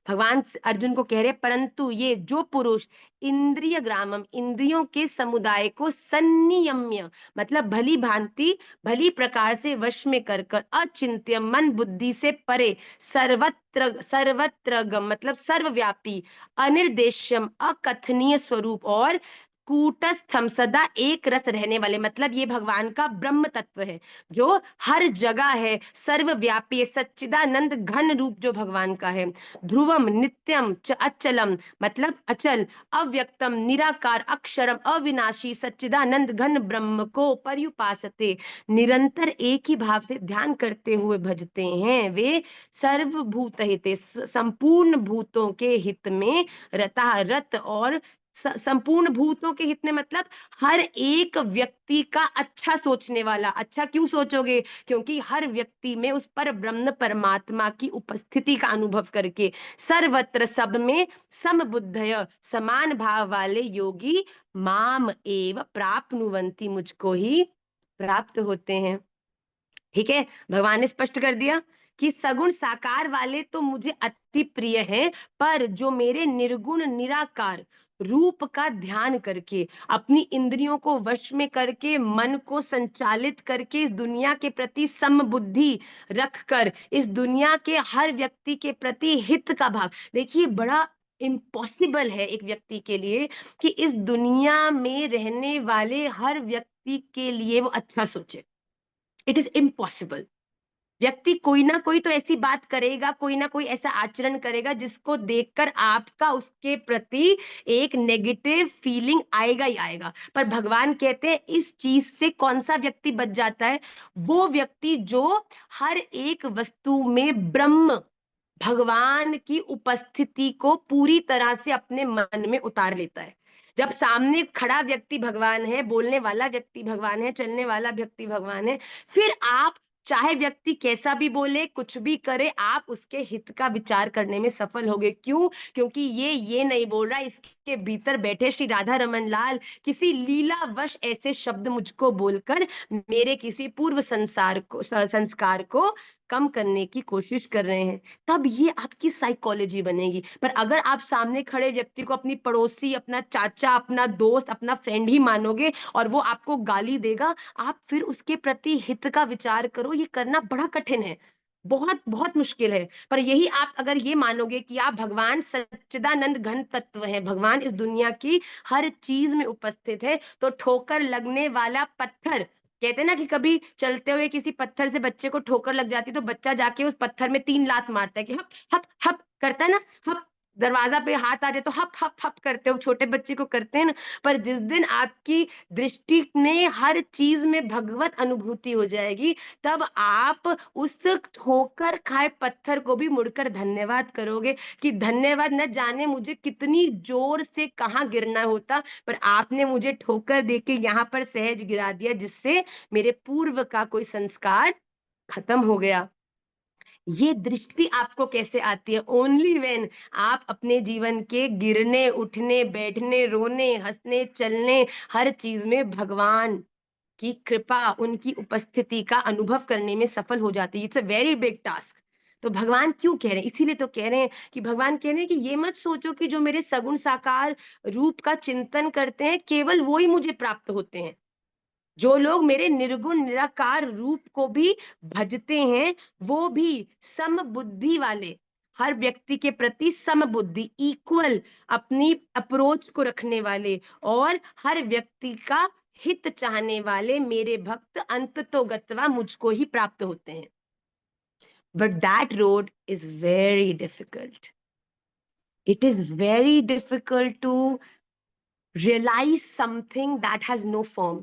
भगवान अर्जुन को कह रहे परंतु ये जो पुरुष इंद्रिय ग्रामम इंद्रियों के समुदाय को संनियम्य मतलब भली भांति भली प्रकार से वश में कर कर अचिंत्य मन बुद्धि से परे सर्वत्र सर्वत्र गम मतलब सर्वव्यापी अनिर्देश्यम अकथनीय स्वरूप और कूटस्थम सदा एक रस रहने वाले मतलब ये भगवान का ब्रह्म तत्व है जो हर जगह है सर्वव्यापी सच्चिदानंद घन रूप जो भगवान का है। ध्रुवम नित्यम च अचलम मतलब अचल अव्यक्तम निराकार अक्षरम अविनाशी सच्चिदानंद घन ब्रह्म को पर्युपासते निरंतर एक ही भाव से ध्यान करते हुए भजते हैं वे सर्वभूत हिते संपूर्ण भूतों के हित में रता रत और संपूर्ण भूतों के हित में मतलब हर एक व्यक्ति का अच्छा सोचने वाला। अच्छा क्यों सोचोगे? क्योंकि हर व्यक्ति में उस पर ब्रह्म परमात्मा की उपस्थिति का अनुभव करके सर्वत्र सब में समबुद्धय समान भाव वाले योगी माम एव प्राप्नुवंती मुझको ही प्राप्त होते हैं। ठीक है, भगवान ने स्पष्ट कर दिया कि सगुण साकार वाले तो मुझे अति प्रिय हैं, पर जो मेरे निर्गुण निराकार रूप का ध्यान करके अपनी इंद्रियों को वश में करके मन को संचालित करके इस दुनिया के प्रति समबुद्धि रखकर इस दुनिया के हर व्यक्ति के प्रति हित का भाव। देखिए बड़ा इम्पॉसिबल है एक व्यक्ति के लिए कि इस दुनिया में रहने वाले हर व्यक्ति के लिए वो अच्छा सोचे। It is impossible. व्यक्ति कोई ना कोई तो ऐसी बात करेगा, कोई ना कोई ऐसा आचरण करेगा जिसको देखकर आपका उसके प्रति एक नेगेटिव फीलिंग आएगा ही आएगा। पर भगवान कहते हैं इस चीज से कौन सा व्यक्ति बच जाता है? वो व्यक्ति जो हर एक वस्तु में ब्रह्म भगवान की उपस्थिति को पूरी तरह से अपने मन में उतार लेता है। जब सामने खड़ा व्यक्ति भगवान है, बोलने वाला व्यक्ति भगवान है, चलने वाला व्यक्ति भगवान है, फिर आप चाहे व्यक्ति कैसा भी बोले कुछ भी करे आप उसके हित का विचार करने में सफल होगे। क्यों? क्योंकि ये नहीं बोल रहा इसके भीतर बैठे श्री राधा रमन लाल किसी लीलावश ऐसे शब्द मुझको बोलकर मेरे किसी पूर्व संस्कार को कम करने की कोशिश कर रहे हैं। तब ये आपकी साइकोलॉजी बनेगी। पर अगर आप सामने खड़े व्यक्ति को अपनी पड़ोसी, अपना चाचा, अपना दोस्त, अपना फ्रेंड ही मानोगे और वो आपको गाली देगा, आप फिर उसके प्रति हित का विचार करो। ये करना बड़ा कठिन है, बहुत बहुत मुश्किल है। पर यही आप अगर ये मानोगे कि आप भगवान सच्चिदानंद घन तत्व हैं, भगवान इस दुनिया की हर चीज में उपस्थित है, तो ठोकर लगने वाला पत्थर, कहते हैं ना कि कभी चलते हुए किसी पत्थर से बच्चे को ठोकर लग जाती तो बच्चा जाके उस पत्थर में 3 लात मारता है कि हप हप हप करता है ना, हप। दरवाजा पे हाथ आ जाए तो हप हप हप करते हो, छोटे बच्चे को करते हैं ना। पर जिस दिन आपकी दृष्टि में हर चीज में भगवत अनुभूति हो जाएगी, तब आप उस ठोकर खाए पत्थर को भी मुड़कर धन्यवाद करोगे कि धन्यवाद, न जाने मुझे कितनी जोर से कहाँ गिरना होता, पर आपने मुझे ठोकर देके यहाँ पर सहज गिरा दिया, जिससे मेरे पूर्व का कोई संस्कार खत्म हो गया। ये दृष्टि आपको कैसे आती है? ओनली व्हेन आप अपने जीवन के गिरने उठने बैठने रोने हंसने चलने हर चीज में भगवान की कृपा उनकी उपस्थिति का अनुभव करने में सफल हो जाती है। It's a very big task. तो भगवान क्यों कह रहे हैं? इसीलिए तो कह रहे हैं कि भगवान कह रहे हैं कि ये मत सोचो कि जो मेरे सगुण साकार रूप का चिंतन करते हैं केवल वो ही मुझे प्राप्त होते हैं। जो लोग मेरे निर्गुण निराकार रूप को भी भजते हैं वो भी समबुद्धि वाले, हर व्यक्ति के प्रति समबुद्धि इक्वल अपनी अप्रोच को रखने वाले और हर व्यक्ति का हित चाहने वाले मेरे भक्त अंततो गत्वा मुझको ही प्राप्त होते हैं। But that road is very difficult. It is very difficult to realize something that has no form.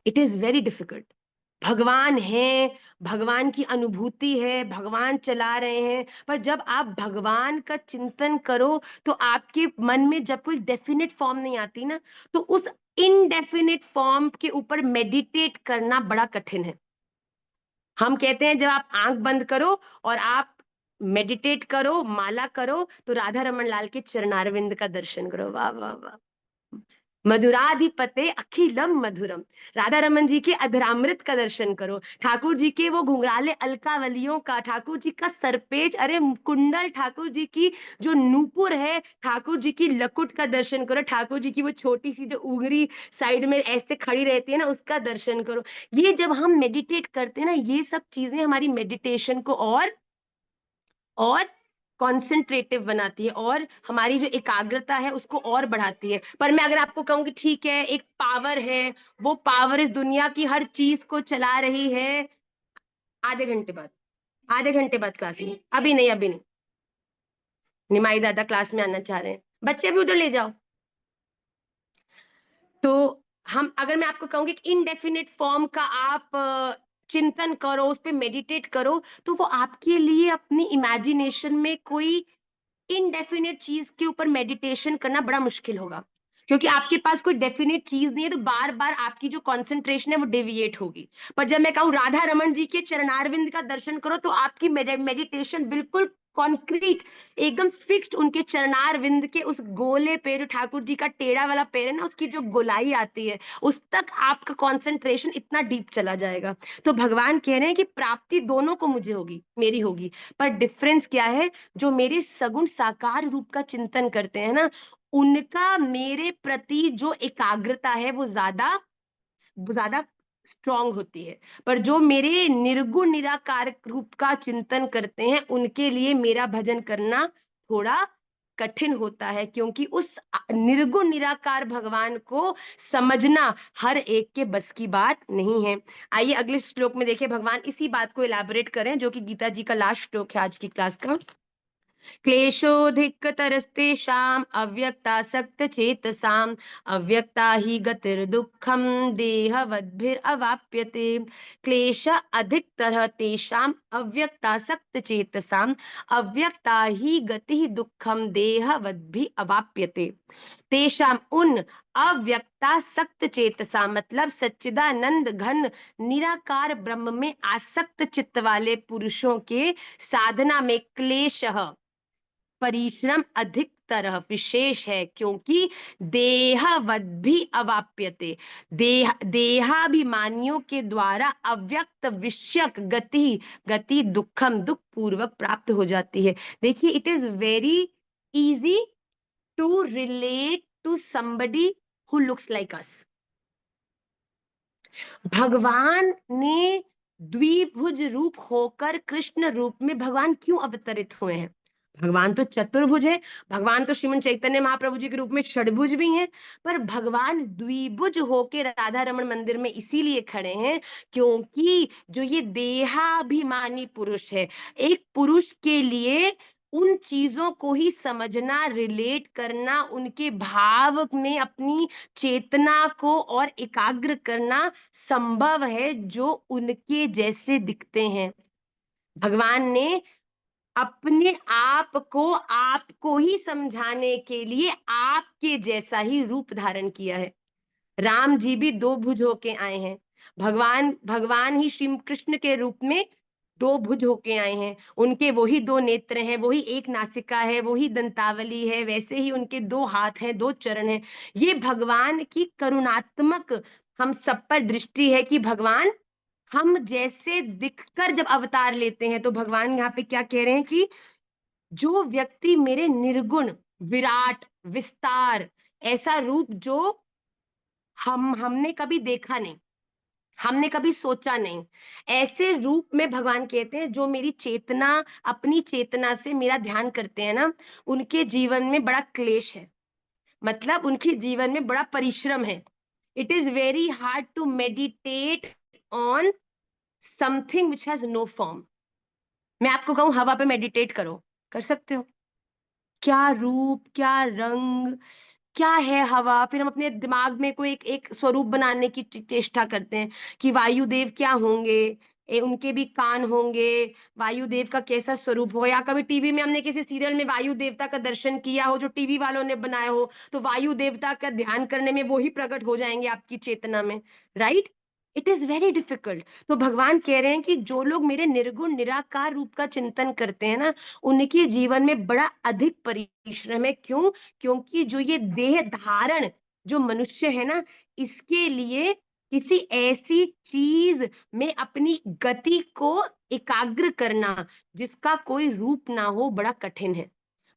It is very difficult. भगवान है, भगवान की अनुभूति है, भगवान चला रहे हैं, पर जब आप भगवान का चिंतन करो तो आपके मन में जब कोई डेफिनेट फॉर्म नहीं आती ना, तो उस इनडेफिनेट फॉर्म के ऊपर मेडिटेट करना बड़ा कठिन है। हम कहते हैं जब आप आंख बंद करो और आप मेडिटेट करो, माला करो, तो राधा रमन लाल के चरणारविंद का दर्शन करो। वाह वाह वाह। मधुराधिपते अखिलम मधुरम, राधा रमन जी के अधरामृत का दर्शन करो, ठाकुर जी के वो घुंघराले अलकावलियों का, ठाकुर जी का सरपेज, अरे कुंडल, ठाकुर जी की जो नूपुर है, ठाकुर जी की लकुट का दर्शन करो, ठाकुर जी की वो छोटी सी जो उंगली साइड में ऐसे खड़ी रहती है ना, उसका दर्शन करो। ये जब हम मेडिटेट करते हैं ना, ये सब चीजें हमारी मेडिटेशन को और कॉन्सेंट्रेटिव बनाती है, और हमारी जो एकाग्रता है उसको और बढ़ाती है। पर मैं अगर आपको कहूं कि ठीक है, एक पावर है, वो पावर इस दुनिया की हर चीज को चला रही है, आधे घंटे बाद, आधे घंटे बाद क्लास में, अभी नहीं, अभी नहीं, निमाई दादा क्लास में आना चाह रहे हैं, बच्चे भी उधर ले जाओ। तो हम, अगर मैं आपको कहूंगी कि इनडेफिनेट फॉर्म का आप चिंतन करो, उस पर मेडिटेट करो, तो वो आपके लिए अपनी इमेजिनेशन में कोई इनडेफिनेट चीज के ऊपर मेडिटेशन करना बड़ा मुश्किल होगा, क्योंकि आपके पास कोई डेफिनेट चीज नहीं है, तो बार बार आपकी जो कंसंट्रेशन है वो डेविएट होगी। पर जब मैं कहूँ राधा रमन जी के चरणारविंद का दर्शन करो, तो आपकी मेडिटेशन बिल्कुल कॉन्क्रीट, एकदम फिक्स्ड उनके चरणारविंद के उस गोले पे, जो ठाकुर जी का टेढ़ा वाला पैर है ना, उसकी जो गोलाई आती है, उस तक आपका कंसंट्रेशन इतना डीप चला जाएगा। तो भगवान कह रहे हैं कि प्राप्ति दोनों को मुझे होगी, मेरी होगी, पर डिफरेंस क्या है, जो मेरे सगुण साकार रूप का चिंतन करते हैं ना, उनका मेरे प्रति जो एकाग्रता है वो ज्यादा ज्यादा स्ट्रांग होती है। पर जो मेरे निर्गुण निराकार रूप का चिंतन करते हैं, उनके लिए मेरा भजन करना थोड़ा कठिन होता है, क्योंकि उस निर्गुण निराकार भगवान को समझना हर एक के बस की बात नहीं है। आइए अगले श्लोक में देखिए, भगवान इसी बात को इलाबोरेट करें, जो कि गीता जी का लास्ट श्लोक है आज की क्लास का। क्लेशोऽधिकतरस्तेषाम् अव्यक्तासक्तचेतसाम् अव्यक्ता हि गतिर्दुःखं देहवद्भिरवाप्यते। क्लेश अधिकतर तेषाम् अव्यक्तासक्तचेतसाम् अव्यक्ता ही गतिः दुःखम देहवद्भिः अवाप्यते। तेषाम, उन, अव्यक्ता सक्त चेतसा मतलब सच्चिदानंद घन निराकार ब्रह्म में आसक्त चित्त वाले पुरुषों के साधना में क्लेश, परिश्रम अधिकतर विशेष है, क्योंकि देहवद भी अवाप्यते, देहाभिमानियों के द्वारा अव्यक्त विषयक गति, गति दुखम, दुख पूर्वक प्राप्त हो जाती है। देखिए, it is very easy to relate to somebody who looks like us। भगवान ने द्विभुज रूप होकर कृष्ण रूप में भगवान क्यों अवतरित हुए हैं? भगवान तो चतुर्भुज है, भगवान तो श्रीमन चैतन्य महाप्रभु जी के रूप में षडभुज भी हैं, पर भगवान द्विभुज होके राधा रमन मंदिर में इसीलिए खड़े हैं, क्योंकि जो ये देहाभिमानी पुरुष है, एक पुरुष के लिए उन चीजों को ही समझना, रिलेट करना, उनके भाव में अपनी चेतना को और एकाग्र करना संभव है, जो उनके जैसे दिखते हैं। भगवान ने अपने आप को आपको ही समझाने के लिए आपके जैसा ही रूप धारण किया है। राम जी भी दो भुज होके आए हैं, भगवान भगवान ही श्री कृष्ण के रूप में दो भुज होके आए हैं, उनके वही दो नेत्र हैं, वही एक नासिका है, वही दंतावली है, वैसे ही उनके दो हाथ हैं, दो चरण हैं। ये भगवान की करुणात्मक हम सब पर दृष्टि है कि भगवान हम जैसे दिखकर जब अवतार लेते हैं, तो भगवान यहाँ पे क्या कह रहे हैं कि जो व्यक्ति मेरे निर्गुण, विराट, विस्तार, ऐसा रूप जो हमने कभी देखा नहीं, हमने कभी सोचा नहीं, ऐसे रूप में भगवान कहते हैं जो मेरी चेतना, अपनी चेतना से मेरा ध्यान करते हैं ना, उनके जीवन में बड़ा क्लेश है, मतलब उनके जीवन में बड़ा परिश्रम है। It is very hard to meditate on something which has no form. मैं आपको कहूं हवा पे मेडिटेट करो, कर सकते हो? क्या रूप, क्या रंग, क्या है हवा, फिर हम अपने दिमाग में कोई एक स्वरूप बनाने की चेष्टा करते हैं कि वायुदेव क्या होंगे, उनके भी कान होंगे, वायुदेव का कैसा स्वरूप हो, या कभी टीवी में हमने किसी सीरियल में वायु देवता का दर्शन किया हो जो टीवी वालों ने बनाया हो, तो वायु देवता का ध्यान करने में वो ही प्रकट हो जाएंगे आपकी चेतना में, right. It is very difficult. तो भगवान कह रहे हैं कि जो लोग मेरे निर्गुण निराकार रूप का चिंतन करते हैं ना, उनके जीवन में बड़ा अधिक परिश्रम है। क्यों? क्योंकि जो ये देह धारण जो मनुष्य है ना, इसके लिए किसी ऐसी चीज में अपनी गति को एकाग्र करना जिसका कोई रूप ना हो, बड़ा कठिन है।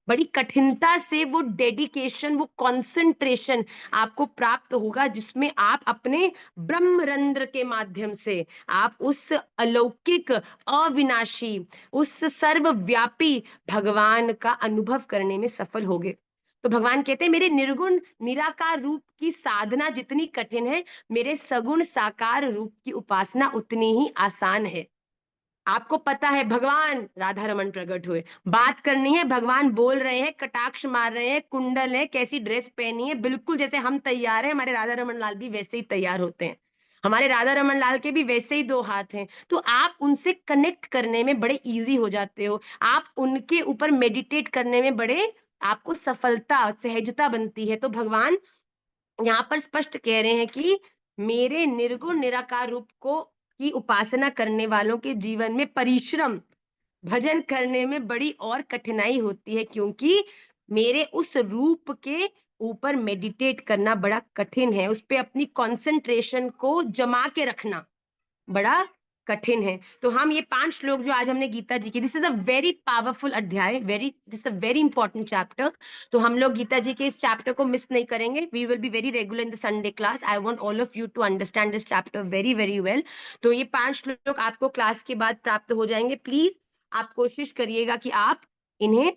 बड़ी कठिनता से वो डेडिकेशन, वो कंसंट्रेशन आपको प्राप्त होगा, जिसमें आप अपने ब्रह्मरंध्र के माध्यम से आप उस अलौकिक, अविनाशी, उस सर्वव्यापी भगवान का अनुभव करने में सफल होगे। तो भगवान कहते हैं मेरे निर्गुण निराकार रूप की साधना जितनी कठिन है, मेरे सगुण साकार रूप की उपासना उतनी ही आसान है। आपको पता है भगवान राधा रमन प्रकट हुए, बात करनी है, भगवान बोल रहे हैं, कटाक्ष मार रहे हैं, कुंडल है, कैसी ड्रेस पहनी है, बिल्कुल जैसे हम तैयार हैं, हमारे राधा रमन लाल भी वैसे ही तैयार होते हैं। हमारे राधा रमन लाल के भी वैसे ही दो हाथ हैं। तो आप उनसे कनेक्ट करने में बड़े इजी हो जाते हो, आप उनके ऊपर मेडिटेट करने में बड़े आपको सफलता, सहजता बनती है। तो भगवान यहाँ पर स्पष्ट कह रहे हैं कि मेरे निर्गुण निराकार रूप को की उपासना करने वालों के जीवन में परिश्रम, भजन करने में बड़ी और कठिनाई होती है, क्योंकि मेरे उस रूप के ऊपर मेडिटेट करना बड़ा कठिन है, उस पे अपनी कंसंट्रेशन को जमा के रखना बड़ा कठिन है। तो हम ये 5 श्लोक जो आज हमने गीता जी की, this is a very powerful अध्याय, this a very important chapter. तो हम लोग गीता जी के इस चैप्टर को मिस नहीं करेंगे। We will be very regular in the Sunday class. I want all of you to understand this chapter very very well. तो ये 5 श्लोक आपको क्लास के बाद प्राप्त हो जाएंगे। प्लीज आप कोशिश करिएगा कि आप इन्हें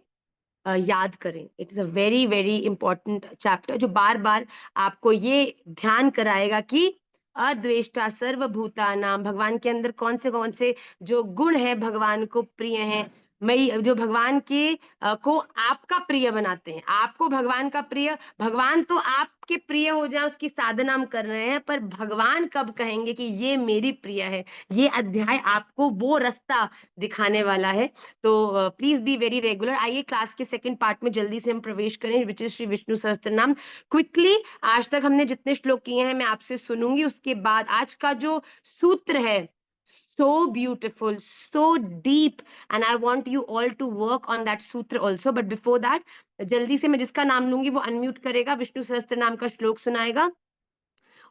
याद करें। It is a very very important chapter जो बार बार आपको ये ध्यान कराएगा कि अद्वेष्टा सर्वभूतानां, भगवान के अंदर कौन से जो गुण है भगवान को प्रिय हैं, मैं जो भगवान के को आपका प्रिय बनाते हैं, आपको भगवान का प्रिय, भगवान तो आपके प्रिय हो जाए उसकी साधना हम कर रहे हैं, पर भगवान कब कहेंगे कि ये मेरी प्रिय है? ये अध्याय आपको वो रास्ता दिखाने वाला है। तो प्लीज बी वेरी रेगुलर। आइए क्लास के सेकंड पार्ट में जल्दी से हम प्रवेश करें, विच इज श्री विष्णु सहस्त्र नाम। क्विकली, आज तक हमने जितने श्लोक किए हैं मैं आपसे सुनूंगी, उसके बाद आज का जो सूत्र है, so beautiful, so deep, and I want you all to work on that sutra also. But before that, जल्दी से मैं जिसका नाम लूंगी वो अनम्यूट करेगा, विष्णु सहस्त्र नाम का श्लोक सुनाएगा,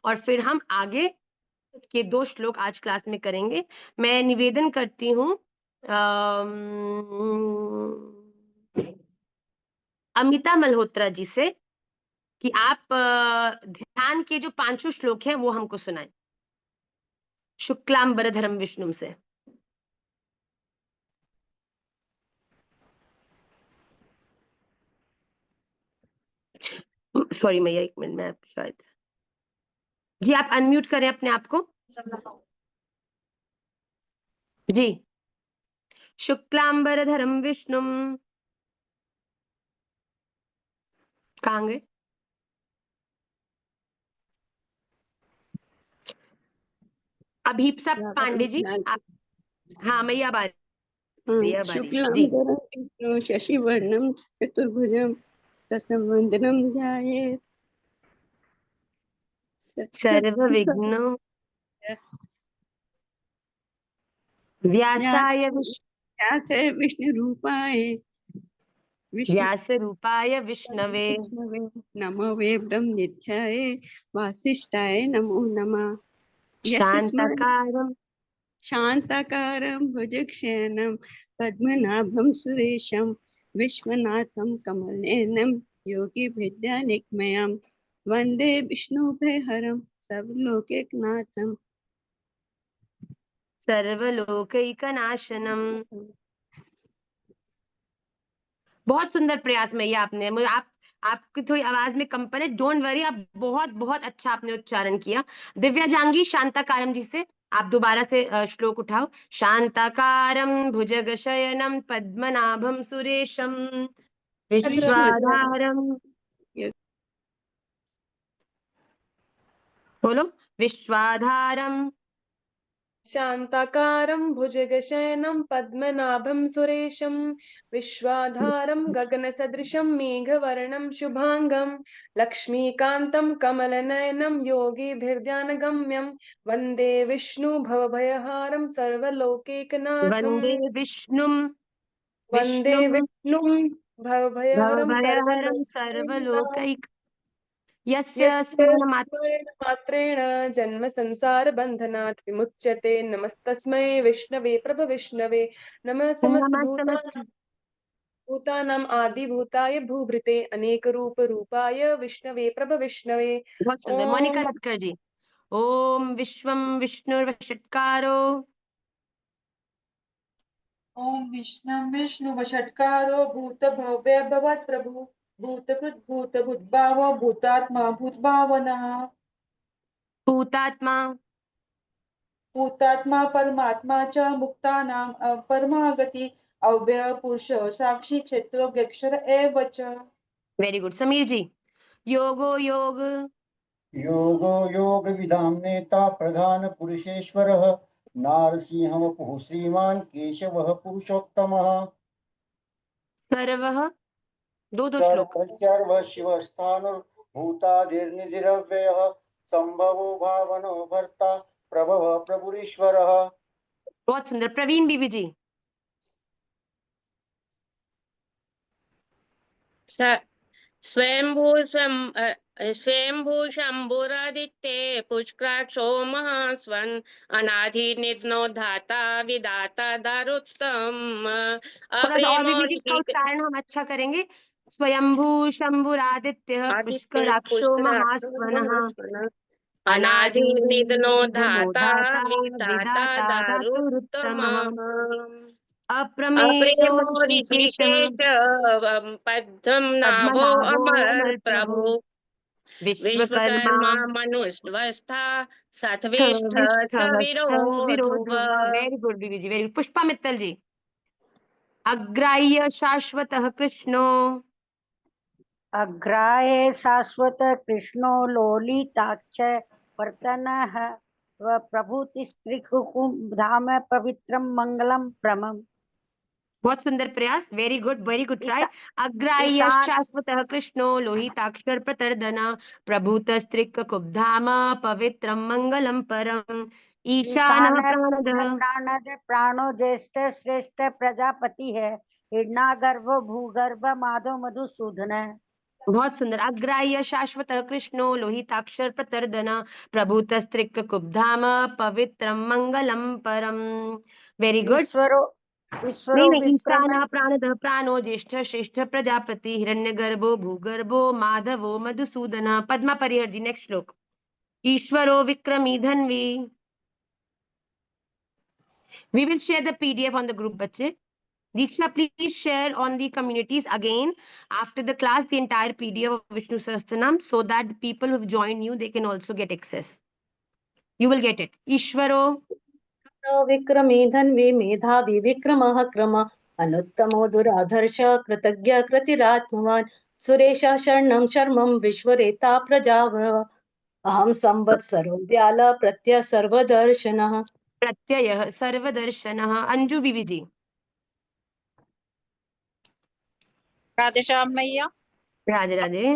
और फिर हम आगे के 2 श्लोक आज क्लास में करेंगे। मैं निवेदन करती हूँ अमिता मल्होत्रा जी से कि आप ध्यान के जो 5 श्लोक हैं वो हमको सुनाएं, शुक्लांबरधरम विष्णु से। सॉरी मैया, 1 मिनट में शायद जी आप अनम्यूट करें अपने आप को जी। शुक्लांबरधरम विष्णु, कहाँ गए? अभीप्सा पांडे जी आप, हाँ मैया बारी, जी। शुक्लांबरधरं विष्णु शशिवर्णं चतुर्भुजं प्रसन्नवदनं ध्यायेत् सर्व विघ्नो व्यासाय व्यासाय विष्णुरूपाय व्यास रूपाय विष्णवे विष्णवे नमो ब्रह्मनिध्याय वासिष्ठाय नमो नमः। शांताकारं शान्ताकारं भुजगशयनं पद्मनाभं सुरेशं विश्वनाथं कमलनयनं योगिभिद्यानिकमयं वन्दे विष्णुभयहरं सर्वलोकैकनाथम्। सर्वलोकैकनाशनम। बहुत सुंदर प्रयास मैया आपने, मुझे आपकी थोड़ी आवाज में कंपन है, डोंट वरी, आप बहुत बहुत अच्छा आपने उच्चारण किया। दिव्या जांगी शांताकारम जी से आप दोबारा से श्लोक उठाओ। शांताकारम भुजगशयनम पद्मनाभम सुरेशम विश्वाधारम बोलो। विश्वाधारम शान्ताकारं भुजगशयनं पद्मनाभं सुरेशं विश्वाधारं गगनसदृशं मेघवर्णं शुभांगं लक्ष्मीकान्तं कमलनयनं योगिभिर्ध्यानगम्यं वन्दे विष्णु भवभयहारं सर्वलोकैकनाथं वंदे विष्णुम वन्दे विष्णुम विष्णुं भवभयहरं भवभयहरं सर्वलोकैकनाथं सर्वलोकैक यस्य यस्य स्मरणमात्रं स्मरणमात्रेण जन्म संसार बन्धनात् विमुच्यते नमस्तस्मै विष्णवे प्रभविष्णवे नमः नमः समस्त। भूतानाम् आदिभूताय भूभृते अनेकरूपरूपाय विष्णवे प्रभविष्णवे बहुत सुंदर। मोनिका ओम रटकर जी। ओम विश्वम विष्णुर्वषट्कारो ओम विष्णु विष्णु वषट्कारो भूत भव्य भवत् प्रभु भूतकृत भूत भूतभाव भूतात्मा भूतभावनः भूतात्मा भूतात्मा परमात्मा च मुक्तानां परमागति अव्यय पुरुष साक्षी क्षेत्रोऽक्षर एव च। Very good. समीर जी। योगो योग योगो योग विधाम नेता प्रधान पुरुषेश्वरः नारसिंह वपुः श्रीमान केशवः पुरुषोत्तमः सर्वः दो दो श्लोक। सर्वः शिवस्थानुभूतादिर्निधिरव्ययः संभवो भावनो भर्ता प्रभवः प्रभुरीश्वरः। बहुत सुंदर। प्रवीण बीबी जी। स्वयंभू शंभुरादित्ये पुष्कराक्षो महास्वन् अनाधिनिधनो धाता विदाता दारुत्तम थोड़ा सा और बीबी जी, इसका अप्रेमोदित उच्चारण हम अच्छा करेंगे। स्वयंभू शंभुरादित्य आदित्य पुष्कराक्षो पुष्कराक्षो महास्वनः महास्वन् अनाधिनिधनो अनादिर्निधनो धाता धाता विदाता विधाता दारुत्तमः दातुरुत्तमः अप्रमेयो अप्रेमो ऋषिकेशः ऋषिकेश पद्मं नाभो पद्मनाभो अमर अमर प्रभु प्रभु विश्वकर्मा विश्वकर्मा मनुष्वस्था सत्विष्ठ स्थविष्ठ स्थविरो ध्रुव विरोधो। वेरी गुड बीबी जी, वेरी गुड। पुष्पा मित्तल जी। अग्राह्य शाश्वतः कृष्णो अग्राये शाश्वत कृष्णो लोलिताक्ष वर्तनः प्रभुतिस्त्रिकुकुम धाम पवित्रम मंगलम प्रमम। बहुत सुंदर प्रयास। Very good, very good try. ईशा अग्राह्य ईशान शाश्वतः कृष्णो लोहिताक्षर प्रतर्दन प्रभूतस्त्रिक कुब्धाम पवित्रम मंगलम परम ईशान ईशान प्राणद। प्राणद प्राणो ज्येष्ठ श्रेष्ठ प्रजापति है हिरण्य गर्भ भूगर्भ माधव मधुसूदन। बहुत सुंदर। अग्राह्य शाश्वतः कृष्णो लोहिताक्षर प्रतर्दन प्रभूतस्त्रिक कुब्धाम पवित्रम मंगलम परम। Very good. ईश्वरो नहीं ईश्वरो नहीं, विक्रम ईशान प्राणद प्राणो ज्येष्ठ श्रेष्ठ प्रजापति हिरण्यगर्भो भूगर्भो माधवो मधुसूदन। पद्मा परिहर जी, नेक्स्ट श्लोक। ईश्वरो विक्रमी धन्वी। We will share the PDF on the group, बच्चे. Deeksha, please share on the communities again after the class the entire PDF of Vishnu Sahasranam so that the people who have joined you, they can also get access. You will get it. Ishvaro विक्रमी धन्वी मेधावी विक्रमः क्रम अनुत्तमो दुराधर्ष कृतज्ञ कृतिरात्मवान् सुरेश शरणं शर्मं विश्वरेता प्रजाव अहं संवत्सरो व्याल प्रत्यय सर्वदर्शनः। प्रत्ययः सर्वदर्शनः। अंजु बीबी जी। राधेश्याम मैया। राधे राधे।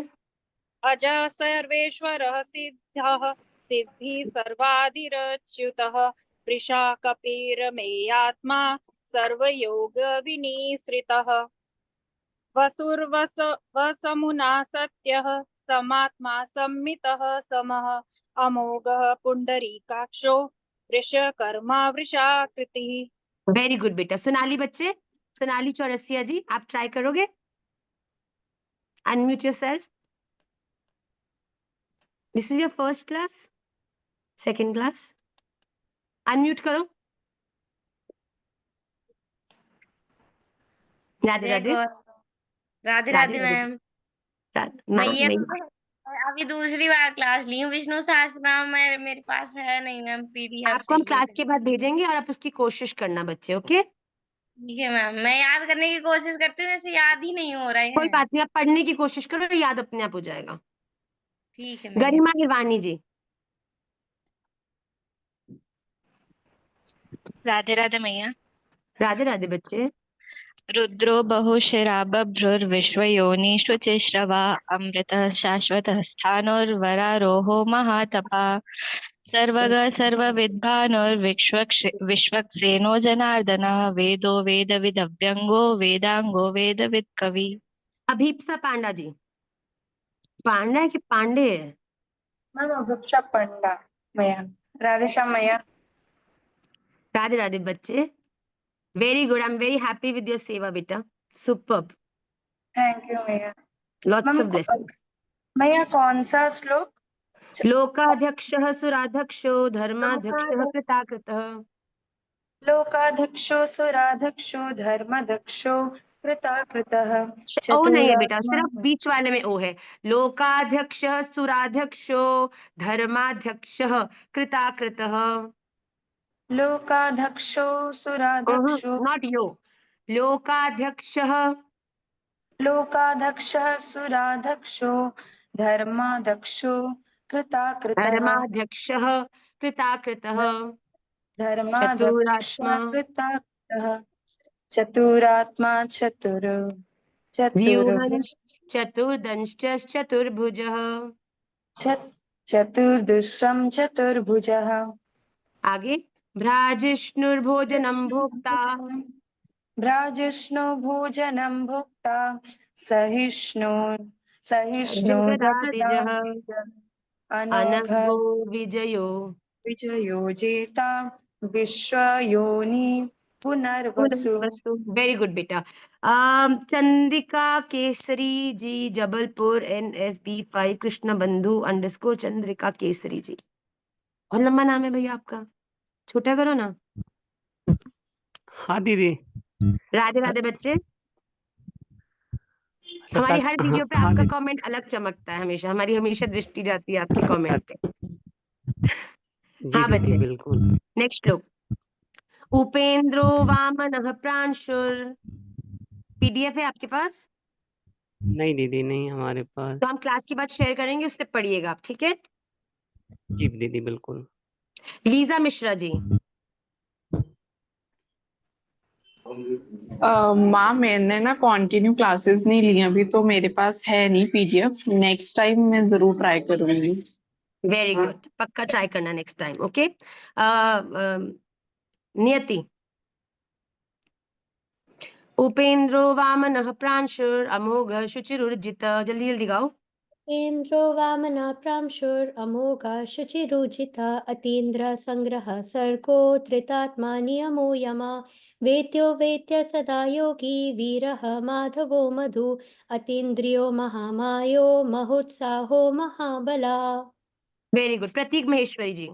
अज सर्वेश्वरः सिद्धः सिद्धि सर्वादिरच्युतः वृषा कपिरमेयात्मा सर्वयोग विनिश्रितः वसुर्वसमुना सत्यः समात्मा सम्मितः समः अमोघः पुंडरीकाक्षो वृषकर्मा वृषाकृतिः। वेरी गुड बेटा। सोनाली बच्चे, सोनाली चौरसिया जी, आप ट्राई करोगे? Unmute yourself. This is your first class? Second class? Unmute करो। राधे राधे। राधे राधे राधे राधे। मैम। मैम मैया नहीं, अभी दूसरी बार क्लास ली हूँ विष्णु सहस्त्रनाम मेरे पास है नहीं मैम, पीडीएफ आपको हम चाहिए क्लास था। के बाद भेजेंगे और आप उसकी कोशिश करना बच्चे, ओके? ठीक है मैम, मैं याद करने की कोशिश करती हूँ, वैसे याद ही नहीं हो रहा कोई है। बात नहीं, आप पढ़ने की कोशिश करो, याद अपने आप हो जाएगा। ठीक है मैम। गरिमा गिरवानी जी। राधे राधे मैया। राधे राधे बच्चे। रुद्रो बहुशिरा बभ्रुर्विश्वयोनि शुचिश्रवा अमृतः शाश्वतः स्थाणुर्वरारोहो महातपा सर्वगः सर्वविद्भानुर्विश्वक्सेनो जनार्दनः वेदो वेदविदव्यङ्गो वेदांगो वेदविद कवि। अभीप्सा पांडा जी। पांडा है कि पांडे है? मैम अभिप्सा पंडा मैया। राधे श्याम मैया। राधे राधे बच्चे। Very good, I am very happy with your सेवा बेटा, सुपर्ब, थैंक यू मैया। Lots ma'am of blessings. मैया कौन सा श्लोक? लोकाध्यक्षः सुराध्यक्षो धर्माध्यक्षः लोकाध- कृताकृतः। लोकाध्यक्षो सुराध्यक्षो धर्मदक्षो कृताकृतः ओ नहीं है बेटा, चतुरात्मा। सिर्फ बीच वाले में ओ है। लोकाध्यक्षः सुराध्यक्षो धर्माध्यक्षः कृताकृतः। लोकाध्यक्षो सुराध्यक्षो नॉट यो। लोकाध्यक्षः लोकाध्यक्षः सुराध्यक्षो धर्माध्यक्षो कृताकृतः धर्माध्यक्षः कृताकृतः। धर्माध्यक्षः चतुरात्मा कृताकृतः चतुरात्मा चतुर्दंश्च चतुर्भुजः। चतुर्दुष्टं चतुर्भुजः। आगे भ्राजिष्णुर्भोजनं भोक्ता भ्राजिष्णु भोजनं भोक्ता सहिष्णु जगदादिजः अनघ अनघो विजयो विजयो जेता विश्वयोनि पुनर्वसु। वेरी गुड बेटा। चंद्रिका केसरी जी जबलपुर NSB5 कृष्ण बंधु _ चंद्रिका केसरी जी। बहुत लंबा नाम है भैया आपका, छोटा करो ना। हाँ दीदी। राधे राधे बच्चे। हमारी हर वीडियो पे आपका कमेंट अलग चमकता है, हमेशा हमारी हमेशा दृष्टि जाती है आपके कमेंट पे। हाँ बच्चे, बिल्कुल। नेक्स्ट श्लोक। उपेंद्रो वामनः प्रांशुर। PDF है आपके पास? नहीं दीदी, नहीं हमारे पास। तो हम क्लास के बाद शेयर करेंगे, उससे पढ़िएगा आप, ठीक है? जी दीदी बिल्कुल। लीजा मिश्रा जी। माँ मैंने ना कंटिन्यू क्लासेस नहीं ली अभी, तो मेरे पास है नहीं PDF। नेक्स्ट टाइम मैं जरूर ट्राई करूंगी। वेरी गुड, पक्का ट्राई करना नेक्स्ट टाइम, ओके? नियति। उपेंद्रो वामनः प्रांशुर अमोघ शुचिरुर्जित। जल्दी जल्दी गाओ। इन्द्रो वामना प्रांशुर अमोघा शुचिरुचिता अतीन्द्र संग्रह सर्गो धृतात्मा नियमो यमा वेद्यो वेद्य सदा योगी वीरः माधवो मधु अतीन्द्रियो महामायो महोत्साहो महाबला। Very good. प्रतीक महेश्वरी जी।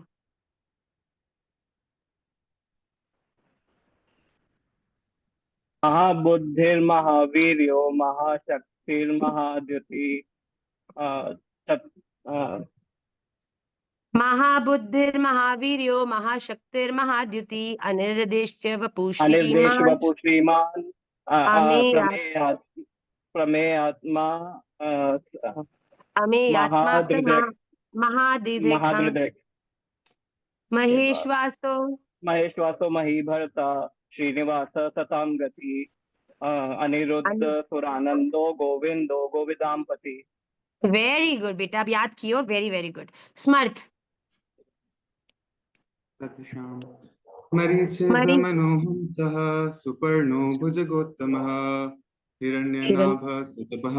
महाबुद्धिर्महावीर्यो महाशक्तिर्महाद्युति महाबुद्धिर्महावीर्यो महाशक्तिर्महाद्युति अनिर्देश्च वपुः श्रीमान् प्रमेयात्मा महादिदृक् महेश्वासो महीभर्ता श्रीनिवास सतां गति अनिरुद्ध सुरानंदो गोविंदो गोविदाम्पति। वेरी गुड बेटा, आप याद कियो, वेरी वेरी गुड। स्मर्थ। मरीचिर्गमनोहंसः सुपर्णो भुजगोत्तमः हिरण्यनाभः सुतपः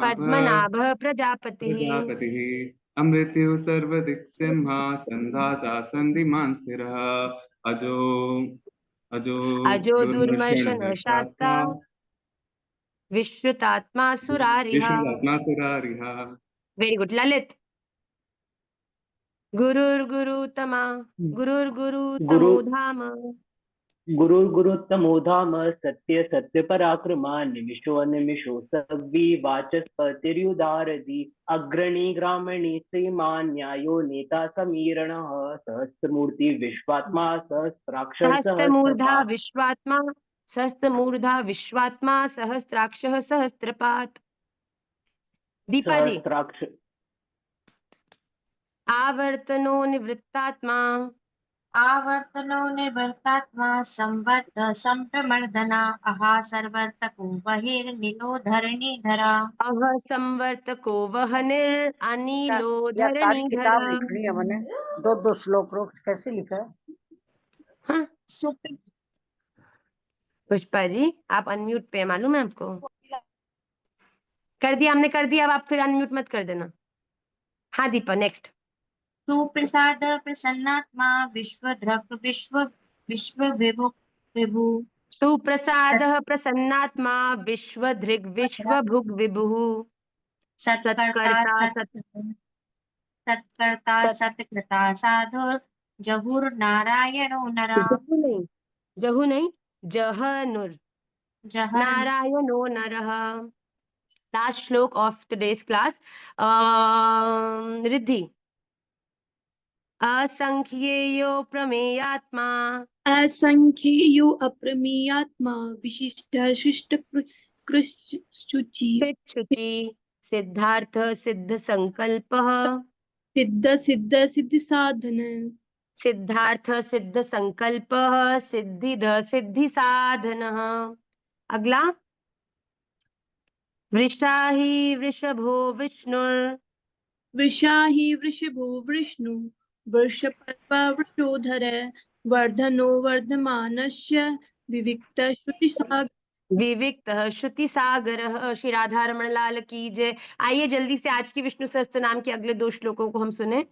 पद्मनाभः प्रजापतिः अमृत्युः सर्वदिक्सिंहा संधाता सन्धिमान् स्थिरः अजो दुर्मर्शन शास्ता विश्रुतात्मा सुरारिहा। Very good. ललित। गुरुर्गुरुतमा गुरुर्गुरुतमो धाम गुरुर्गुरुतमो धाम सत्य सत्य पराक्रमा निमिषो अनिमिषो सव्वी वाचस्पतिर्युदारधि अग्रणी ग्रामणी श्रीमान न्यायो नेता समीरणः सहस्रमूर्ति विश्वात्मा सहस्त्रमूर्धा विश्वात्मा सहस्राक्षः सहस्त्रपात्। दीपा जी। आवर्तनो निवृत्तात्मा आवर्तनो निवर्तात्मा संवर्त संप्रमर्दना अहा सर्वर्तको बहिर्निलोधरणीधरा। अह संवर्तको वहनिर अनिलो यह सारी किताब धरणीधर। लिख ली है मैंने, दो दो श्लोक कैसे लिखा है? हाँ पुष्पा जी आप अनम्यूट पे हैं, मालूम है आपको? कर दिया हमने, कर दिया, अब आप फिर अनम्यूट मत कर देना। हाँ दीपा नेक्स्ट। सुप्रसाद प्रसन्नात्मा विश्वधृक् विश्व विभु सुप्रसादः प्रसन्नात्मा विश्वधृग् विश्वभुग् विभुः सत्कर्ता सत्कर्ता सत्कृता साधुर जहुर्नारायणो नरा। जहु नहीं जहनुर जहर नारायणो नरः। लास्ट श्लोक ऑफ टुडेज क्लास। रिद्धि असंख्येयो प्रमेयात्मा असंख्येयो अप्रमेयात्मा विशिष्ट शिष्ट शुचि शुचि सिद्धार्थ सिद्ध संकल्पः सिद्ध सिद्ध सिद्धि साधन सिद्धार्थ सिद्ध संकल्पः सिद्धिद सिद्धि साधनः। अगला वृषा ही वृषभो विष्णुर् वृषा हि वृषभो विष्णु वर्षपर्वा वृषोधर वर्धनो वर्धमानस्य विविक्त श्रुतिसागर विविक्तः श्रुति सागरः। श्री राधा रमण लाल की जय। आइए जल्दी से आज की विष्णु सहस्त्र नाम के अगले 2 श्लोकों को हम सुने।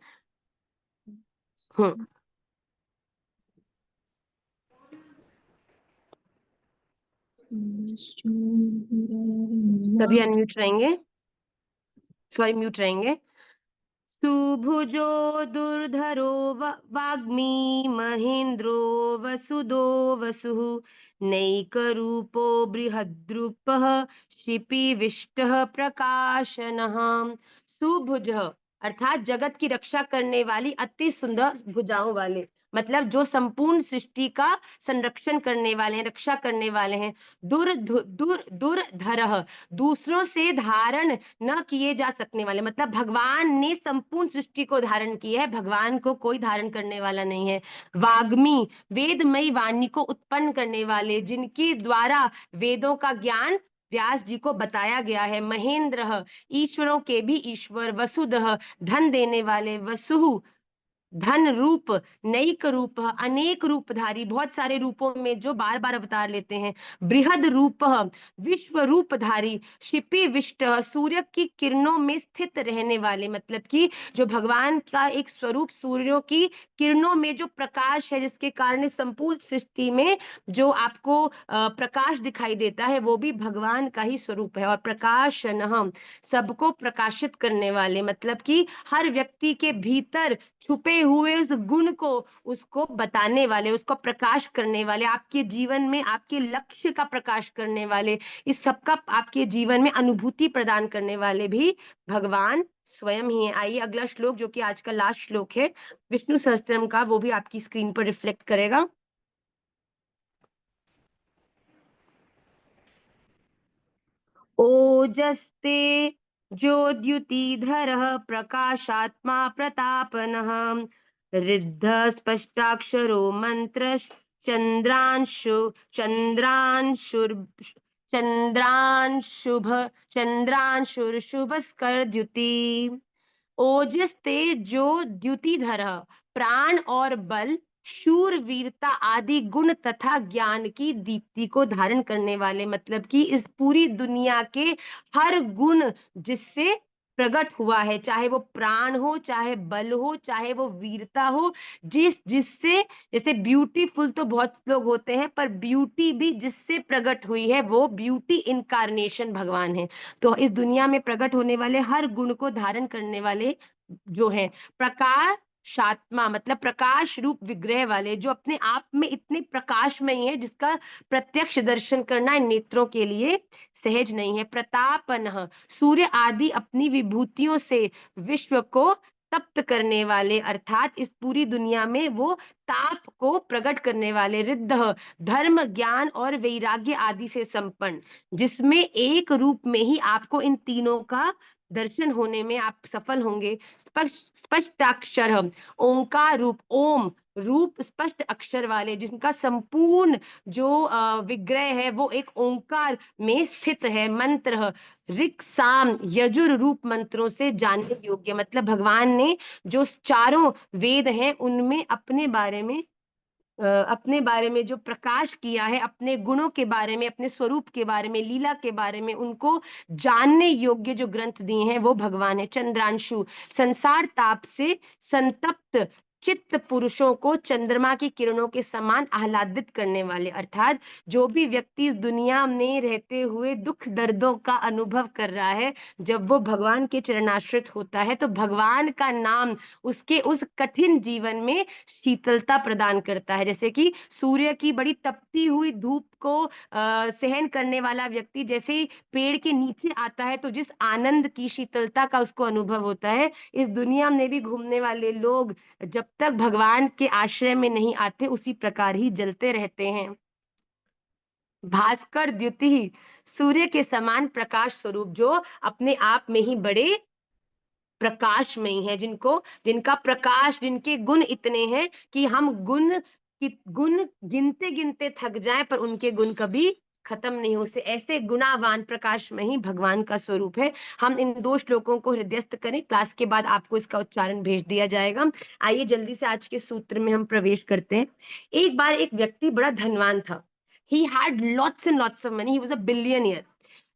सभी अनम्यूट रहेंगे, सॉरी म्यूट रहेंगे। सुभुजो दुर्धरो वाग्मी महेन्द्रो वसुदो वसुः नैकरूपो बृहद्रूपः शिपिविष्टः प्रकाशनः। सुभुजः अर्थात जगत की रक्षा करने वाली अति सुंदर भुजाओं वाले, मतलब जो संपूर्ण सृष्टि का संरक्षण करने वाले हैं, रक्षा करने वाले हैं। दुर्धरः दूसरों से धारण न किए जा सकने वाले, मतलब भगवान ने संपूर्ण सृष्टि को धारण किया है, भगवान को कोई धारण करने वाला नहीं है। वाग्मी वेदमयी वाणी को उत्पन्न करने वाले, जिनके द्वारा वेदों का ज्ञान व्यास जी को बताया गया है। महेंद्र ईश्वरों के भी ईश्वर। वसुदह धन देने वाले। वसुहु धन रूप। नैक रूप अनेक रूपधारी, बहुत सारे रूपों में जो बार बार अवतार लेते हैं। बृहद रूप विश्व रूपधारी। शिपि विष्ट सूर्य की किरणों में स्थित रहने वाले, मतलब कि जो भगवान का एक स्वरूप सूर्यों की किरणों में जो प्रकाश है, जिसके कारण संपूर्ण सृष्टि में जो आपको प्रकाश दिखाई देता है वो भी भगवान का ही स्वरूप है। और प्रकाशन सबको प्रकाशित करने वाले, मतलब कि हर व्यक्ति के भीतर छुपे हुए उस गुण को उसको बताने वाले, उसको प्रकाश करने वाले, आपके जीवन में आपके लक्ष्य का प्रकाश करने वाले, इस सबका आपके जीवन में अनुभूति प्रदान करने वाले भी भगवान स्वयं ही है। आइए अगला श्लोक जो कि आज का लास्ट श्लोक है विष्णु सहस्त्रम का, वो भी आपकी स्क्रीन पर रिफ्लेक्ट करेगा। ओजस्ते ज्योद्युतिधरः प्रकाशात्मा प्रतापनः रिद्धः स्पष्टाक्षरो चंद्रांशुर्शुभस्करद्युति। ओजस तेज जो द्युतिधर प्राण और बल शूर वीरता आदि गुण तथा ज्ञान की दीप्ति को धारण करने वाले, मतलब कि इस पूरी दुनिया के हर गुण जिससे प्रकट हुआ है, चाहे वो प्राण हो, चाहे बल हो, चाहे वो वीरता हो, जिससे जैसे ब्यूटीफुल तो बहुत लोग होते हैं, पर ब्यूटी भी जिससे प्रकट हुई है वो ब्यूटी इनकारनेशन भगवान है। तो इस दुनिया में प्रकट होने वाले हर गुण को धारण करने वाले जो है प्रकाशात्मा, मतलब प्रकाश रूप विग्रह वाले, जो अपने आप में इतने प्रकाशमयी है जिसका प्रत्यक्ष दर्शन करना नेत्रों के लिए सहज नहीं है। प्रतापन सूर्य आदि अपनी विभूतियों से विश्व को तप्त करने वाले, अर्थात इस पूरी दुनिया में वो ताप को प्रकट करने वाले। रिद्ध धर्म ज्ञान और वैराग्य आदि से संपन्न, जिसमें एक रूप में ही आपको इन तीनों का दर्शन होने में आप सफल होंगे। स्पष्टाक्षर ओंकार रूप, ओम रूप स्पष्ट अक्षर वाले, जिनका संपूर्ण जो विग्रह है वो एक ओंकार में स्थित है। मंत्र ऋक् साम यजुर रूप मंत्रों से जानने योग्य, मतलब भगवान ने जो चारों वेद हैं उनमें अपने बारे में जो प्रकाश किया है, अपने गुणों के बारे में, अपने स्वरूप के बारे में, लीला के बारे में, उनको जानने योग्य जो ग्रंथ दिए हैं वो भगवान है। चंद्रांशु संसार ताप से संतप्त चित्त पुरुषों को चंद्रमा की किरणों के समान आह्लादित करने वाले, अर्थात जो भी व्यक्ति इस दुनिया में रहते हुए दुख दर्दों का अनुभव कर रहा है, जब वो भगवान के चरणाश्रित होता है तो भगवान का नाम उसके उस कठिन जीवन में शीतलता प्रदान करता है। जैसे कि सूर्य की बड़ी तपती हुई धूप को सहन करने वाला व्यक्ति जैसे ही पेड़ के नीचे आता है तो जिस आनंद की शीतलता का उसको अनुभव होता है, इस दुनिया में भी घूमने वाले लोग जब तक भगवान के आश्रय में नहीं आते उसी प्रकार ही जलते रहते हैं। भास्कर द्युति सूर्य के समान प्रकाश स्वरूप, जो अपने आप में ही बड़े प्रकाशमयी है, जिनका प्रकाश, जिनके गुण इतने हैं कि हम गुण गिनते गिनते थक जाएं पर उनके गुण कभी खत्म नहीं हो। से ऐसे गुणावान प्रकाश में ही भगवान का स्वरूप है। हम इन 2 श्लोकों को हृदयस्थ करें, क्लास के बाद आपको इसका उच्चारण भेज दिया जाएगा। आइए जल्दी से आज के सूत्र में हम प्रवेश करते हैं। एक बार एक व्यक्ति बड़ा धनवान था। He had lots and lots of money, he was a billionaire.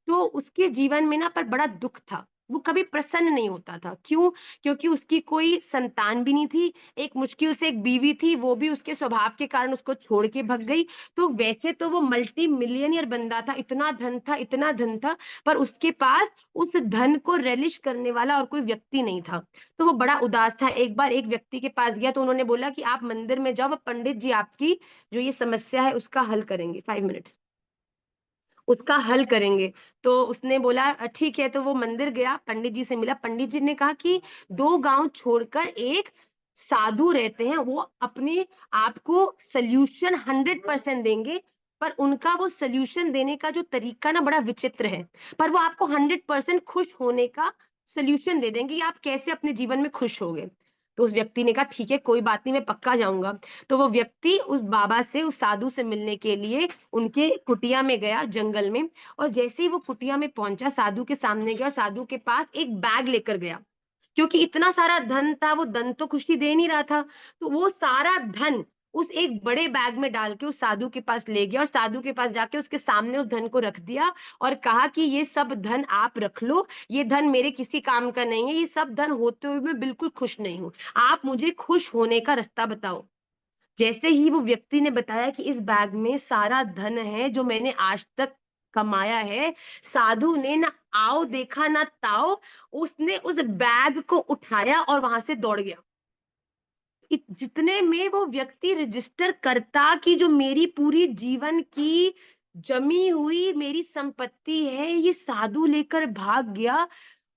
तो उसके जीवन में ना पर बड़ा दुख था, वो कभी प्रसन्न नहीं होता था। क्यों? क्योंकि उसकी कोई संतान भी नहीं थी, एक मुश्किल से एक बीवी थी, वो भी उसके स्वभाव के कारण उसको छोड़ के भग गई। तो वैसे तो वो मल्टी मिलियनियर बंदा था, इतना धन था, पर उसके पास उस धन को रेलिश करने वाला और कोई व्यक्ति नहीं था। तो वो बड़ा उदास था। एक बार एक व्यक्ति के पास गया तो उन्होंने बोला कि आप मंदिर में जाओ, पंडित जी आपकी जो ये समस्या है उसका हल करेंगे, 5 मिनट्स उसका हल करेंगे। तो उसने बोला ठीक है। तो वो मंदिर गया, पंडित जी से मिला। पंडित जी ने कहा कि 2 गांव छोड़कर एक साधु रहते हैं, वो अपने आप को सल्यूशन 100% देंगे, पर उनका वो सल्यूशन देने का जो तरीका ना बड़ा विचित्र है, पर वो आपको 100% खुश होने का सल्यूशन दे देंगे, आप कैसे अपने जीवन में खुश होगे। तो उस व्यक्ति ने कहा ठीक है, कोई बात नहीं, मैं पक्का जाऊंगा। तो वो व्यक्ति उस बाबा से, उस साधु से मिलने के लिए उनके कुटिया में गया, जंगल में। और जैसे ही वो कुटिया में पहुंचा, साधु के सामने गया और साधु के पास एक बैग लेकर गया, क्योंकि इतना सारा धन था, वो धन तो खुशी दे नहीं रहा था। तो वो सारा धन उस एक बड़े बैग में डाल के उस साधु के पास ले गया और साधु के पास जाके उसके सामने उस धन को रख दिया और कहा कि ये सब धन आप रख लो, ये धन मेरे किसी काम का नहीं है, ये सब धन होते हुए मैं बिल्कुल खुश नहीं हूं, आप मुझे खुश होने का रास्ता बताओ। जैसे ही वो व्यक्ति ने बताया कि इस बैग में सारा धन है जो मैंने आज तक कमाया है, साधु ने ना आओ देखा ना ताओ, उसने उस बैग को उठाया और वहां से दौड़ गया। जितने में वो व्यक्ति रजिस्टर करता कि जो मेरी पूरी जीवन की जमी हुई मेरी संपत्ति है ये साधु लेकर भाग गया,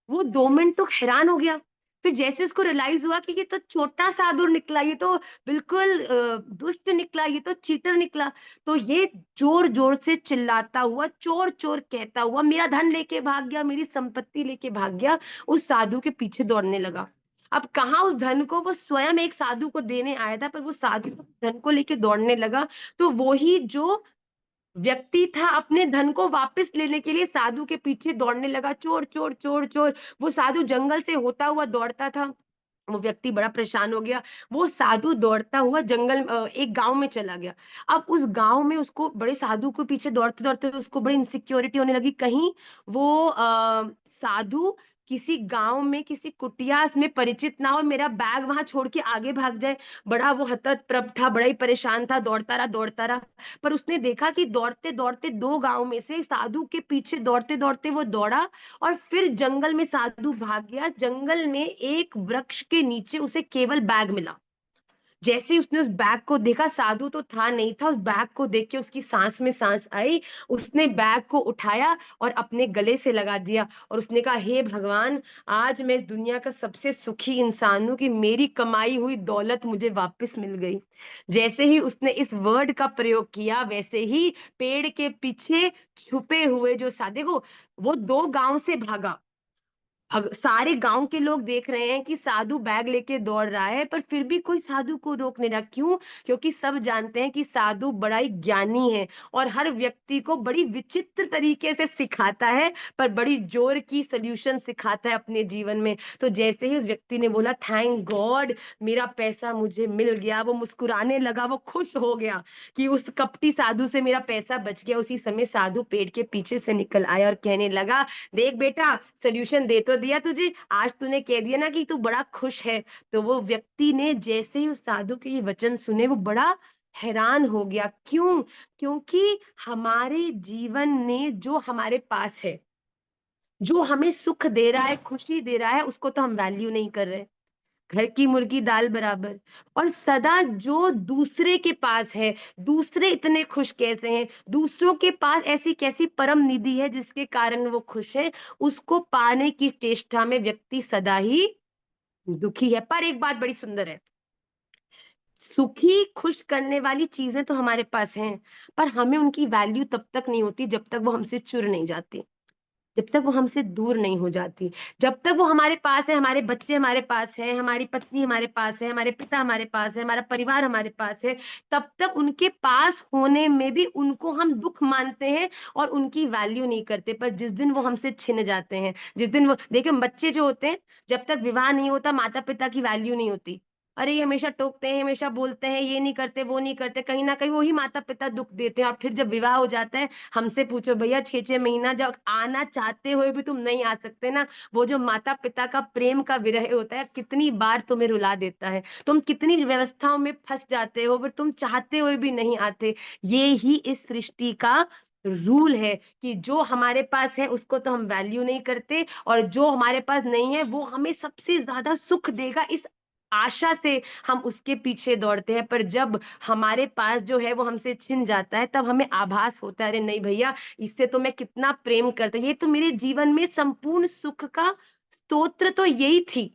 वो 2 मिनट तो हैरान हो गया। फिर जैसे उसको रियलाइज हुआ कि ये तो छोटा साधु निकला, ये तो बिल्कुल दुष्ट निकला, ये तो चीटर निकला। तो ये जोर जोर से चिल्लाता हुआ, चोर चोर कहता हुआ, मेरा धन लेके भाग गया, मेरी संपत्ति लेके भाग गया, उस साधु के पीछे दौड़ने लगा। अब कहाँ उस धन को वो स्वयं एक साधु को देने आया था, पर वो साधु धन को लेके दौड़ने लगा। तो वो ही जो व्यक्ति था अपने धन को वापस लेने के लिए साधु के पीछे दौड़ने लगा, चोर चोर चोर चोर। वो साधु जंगल से होता हुआ दौड़ता था, वो व्यक्ति बड़ा परेशान हो गया। वो साधु दौड़ता हुआ एक गांव में चला गया। अब उस गांव में उसको बड़े साधु के पीछे दौड़ते दौड़ते उसको बड़ी इनसिक्योरिटी होने लगी, कहीं वो साधु किसी गांव में किसी कुटिया में परिचित ना हो, मेरा बैग वहां छोड़ के आगे भाग जाए। बड़ा वो हतप्रभ था, बड़ा ही परेशान था, दौड़ता रहा। पर उसने देखा कि दौड़ते दौड़ते 2 गांव में से साधु के पीछे दौड़ते दौड़ते वो दौड़ा और फिर जंगल में साधु भाग गया। जंगल में एक वृक्ष के नीचे उसे केवल बैग मिला। जैसे ही उसने उस बैग को देखा, साधु तो था नहीं था, उस बैग को देख के उसकी सांस में सांस आई। उसने बैग को उठाया और अपने गले से लगा दिया और उसने कहा, हे भगवान, आज मैं इस दुनिया का सबसे सुखी इंसान हूं कि मेरी कमाई हुई दौलत मुझे वापस मिल गई। जैसे ही उसने इस वर्ड का प्रयोग किया, वैसे ही पेड़ के पीछे छुपे हुए जो साधु, वो 2 गांव से भागा, सारे गांव के लोग देख रहे हैं कि साधु बैग लेके दौड़ रहा है, पर फिर भी कोई साधु को रोक नहीं रहा। क्यों? क्योंकि सब जानते हैं कि साधु बड़ा ही ज्ञानी है और हर व्यक्ति को बड़ी विचित्र तरीके से सिखाता है, पर बड़ी जोर की सॉल्यूशन सिखाता है अपने जीवन में। तो जैसे ही उस व्यक्ति ने बोला थैंक गॉड मेरा पैसा मुझे मिल गया, वो मुस्कुराने लगा, वो खुश हो गया कि उस कपटी साधु से मेरा पैसा बच गया। उसी समय साधु पेड़ के पीछे से निकल आया और कहने लगा देख बेटा सोल्यूशन दे तो दिया तुझे, आज तूने कह दिया ना कि तू बड़ा खुश है। तो वो व्यक्ति ने जैसे ही उस साधु के ये वचन सुने वो बड़ा हैरान हो गया। क्यों? क्योंकि हमारे जीवन में जो हमारे पास है, जो हमें सुख दे रहा है, खुशी दे रहा है, उसको तो हम वैल्यू नहीं कर रहे। घर की मुर्गी दाल बराबर। और सदा जो दूसरे के पास है, दूसरे इतने खुश कैसे हैं, दूसरों के पास ऐसी कैसी परम निधि है जिसके कारण वो खुश है, उसको पाने की चेष्टा में व्यक्ति सदा ही दुखी है। पर एक बात बड़ी सुंदर है, सुखी खुश करने वाली चीजें तो हमारे पास हैं, पर हमें उनकी वैल्यू तब तक नहीं होती जब तक वो हमसे चुर नहीं जाती, जब तक वो हमसे दूर नहीं हो जाती। जब तक वो हमारे पास है, हमारे बच्चे हमारे पास है, हमारी पत्नी हमारे पास है, हमारे पिता हमारे पास है, हमारा परिवार हमारे पास है, तब तक उनके पास होने में भी उनको हम दुख मानते हैं और उनकी वैल्यू नहीं करते। पर जिस दिन वो हमसे छिन जाते हैं, जिस दिन वो, देखिए बच्चे जो होते हैं जब तक विवाह नहीं होता माता पिता की वैल्यू नहीं होती। अरे ये हमेशा टोकते हैं, हमेशा बोलते हैं, ये नहीं करते वो नहीं करते, कहीं ना कहीं वही माता पिता दुख देते हैं। और फिर जब विवाह हो जाता है, हमसे पूछो भैया 6-6 महीना जब आना चाहते हुए भी तुम नहीं आ सकते ना, वो जो माता पिता का प्रेम का विरह होता है कितनी बार तुम्हें रुला देता है, तुम कितनी व्यवस्थाओं में फंस जाते हो, पर तुम चाहते हुए भी नहीं आते। ये ही इस सृष्टि का रूल है कि जो हमारे पास है उसको तो हम वैल्यू नहीं करते, और जो हमारे पास नहीं है वो हमें सबसे ज्यादा सुख देगा इस आशा से हम उसके पीछे दौड़ते हैं। पर जब हमारे पास जो है वो हमसे छिन जाता है तब हमें आभास होता है अरे नहीं भैया इससे तो मैं कितना प्रेम करता, ये तो मेरे जीवन में संपूर्ण सुख का स्तोत्र तो यही थी